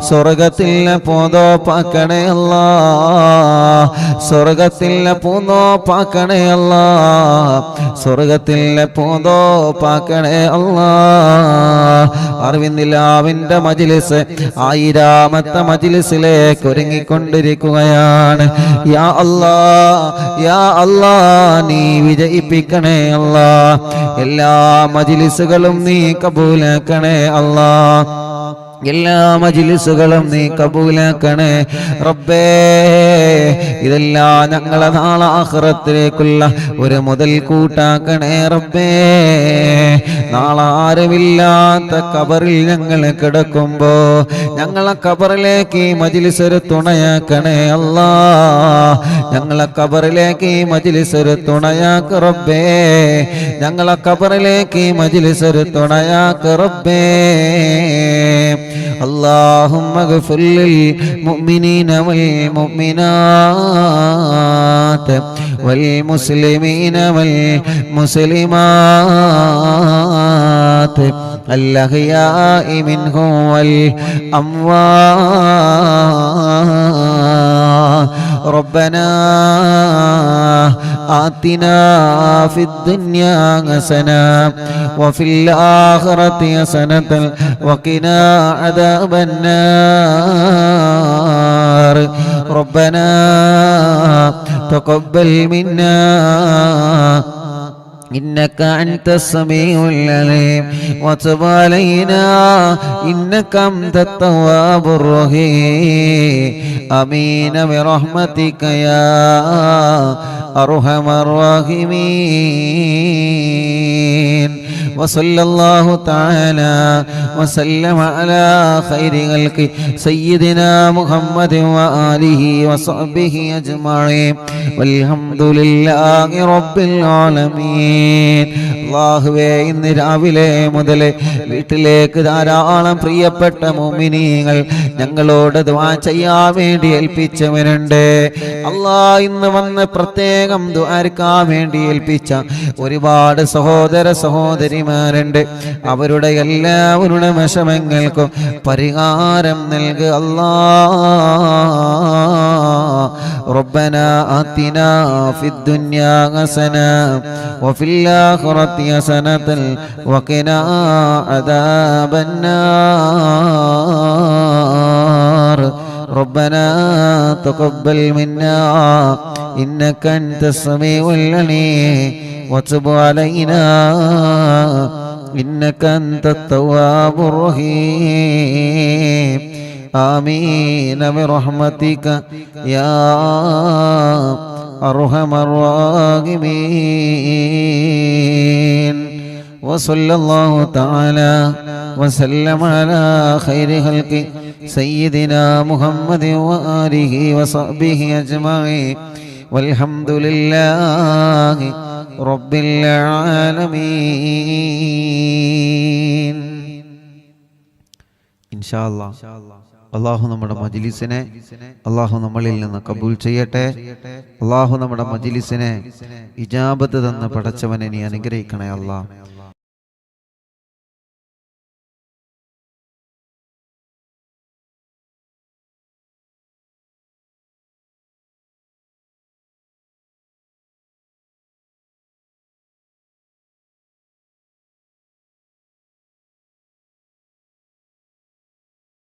സ്വർഗത്തിലെ പൂന്തോപ്പാക്കണേ അല്ലാ, സ്വർഗത്തിലെ പൂന്തോപ്പാക്കണേ അല്ലാ, സ്വർഗത്തിലെ പൂന്തോപ്പാക്കണേ അല്ലാ. അറിവിന്ദിലാവിൻ്റെ മജ്ലിസ് 1000ാമത്തെ മജ്ലിസിലേക്ക് ഒരുങ്ങിക്കൊണ്ടിരിക്കുകയാണ്. യാ അല്ലാ, യാ അല്ലാ, നീ വിജയിപ്പിക്കണേ അല്ലാ, എല്ലാ മജ്ലിസുകളും നീ കബൂലാക്കണേ അല്ലാ, എല്ലാ മജ്ലിസുകളും നീ കബൂലാക്കണേ റബ്ബേ. ഇതെല്ലാം ഞങ്ങളെ നാളെ ആഖിറത്തിലേക്കുള്ള ഒരു മുതൽ കൂട്ടാക്കണേ റബ്ബേ. നാളെ ആരുമില്ലാത്ത ഖബറിൽ ഞങ്ങൾ കിടക്കുമ്പോ ഞങ്ങളെ ഖബറിലേക്ക് ഈ മജ്ലിസ് ഒരു തുണയാക്കണേ അല്ലാ, ഞങ്ങളെ ഖബറിലേക്ക് ഈ മജ്ലിസ് ഒരു തുണയാക്ക് റബ്ബേ, ഞങ്ങളെ ഖബറിലേക്ക് ഈ മജ്ലിസ് ഒരു തുണയാക്ക് റബ്ബേ. اللهم اغفر للمؤمنين والمؤمنات والمسلمين والمسلمات الأحياء منهم والأموات. ربنا آتنا في الدنيا حسنة وفي الآخرة حسنة وقنا عذاب النار. ربنا تقبل منا إنك أنت السميع العليم وتب علينا إنك أنت التواب الرحيم. آمين برحمتك يا أرحم الراحمين. وصلى الله تعالى وسلم على خير خلق سيدنا محمد وآله وصحبه أجمعين والحمد لله رب العالمين. അല്ലാഹുവേ, ഇന്ന് രാവിലെ മുതൽ വീട്ടിലേക്ക് ധാരാളം പ്രിയപ്പെട്ട മുഅ്മിനീങ്ങൾ ഞങ്ങളോട് ദുആ ചെയ്യാൻ വേണ്ടി ഏൽപ്പിച്ചവരുണ്ട്. അല്ലാഹ്, ഇന്ന് വന്ന് പ്രത്യേകം ദുആർക്കാൻ വേണ്ടി ഏൽപ്പിച്ച ഒരുപാട് സഹോദര സഹോദരിമാരുണ്ട്. അവരുടെ എല്ലാവരുടെ വിഷമങ്ങൾക്കും പരിഹാരം നൽകുക അല്ലാഹ്. റബ്ബനാ ആതിനാ ഫിദ് ദുനിയാ ഹസന വഫിൽ ആഖിറതി ഹസനതൻ വഖിനാ അദാബന്നാർ. ربنا تقبل منا إنك أنت السميع العليم وتب علينا إنك أنت التواب الرحيم. آمين برحمتك يا أرحم الراحمين. وصلى الله تعالى وسلم على خير خلق سيدنا محمد وآله وصحبه أجمعين والحمد لله رب العالمين. ഇൻഷാ അല്ലാഹ് അള്ളാഹു നമ്മുടെ മജ്ലിസിനെ അള്ളാഹു നമ്മളിൽ നിന്ന് കബൂൽ ചെയ്യട്ടെ. അള്ളാഹു നമ്മുടെ മജ്ലിസിനെ ഇജാബത്ത് തന്ന് പടച്ചവനെ നീ അനുഗ്രഹിക്കണേ അല്ലാഹ്.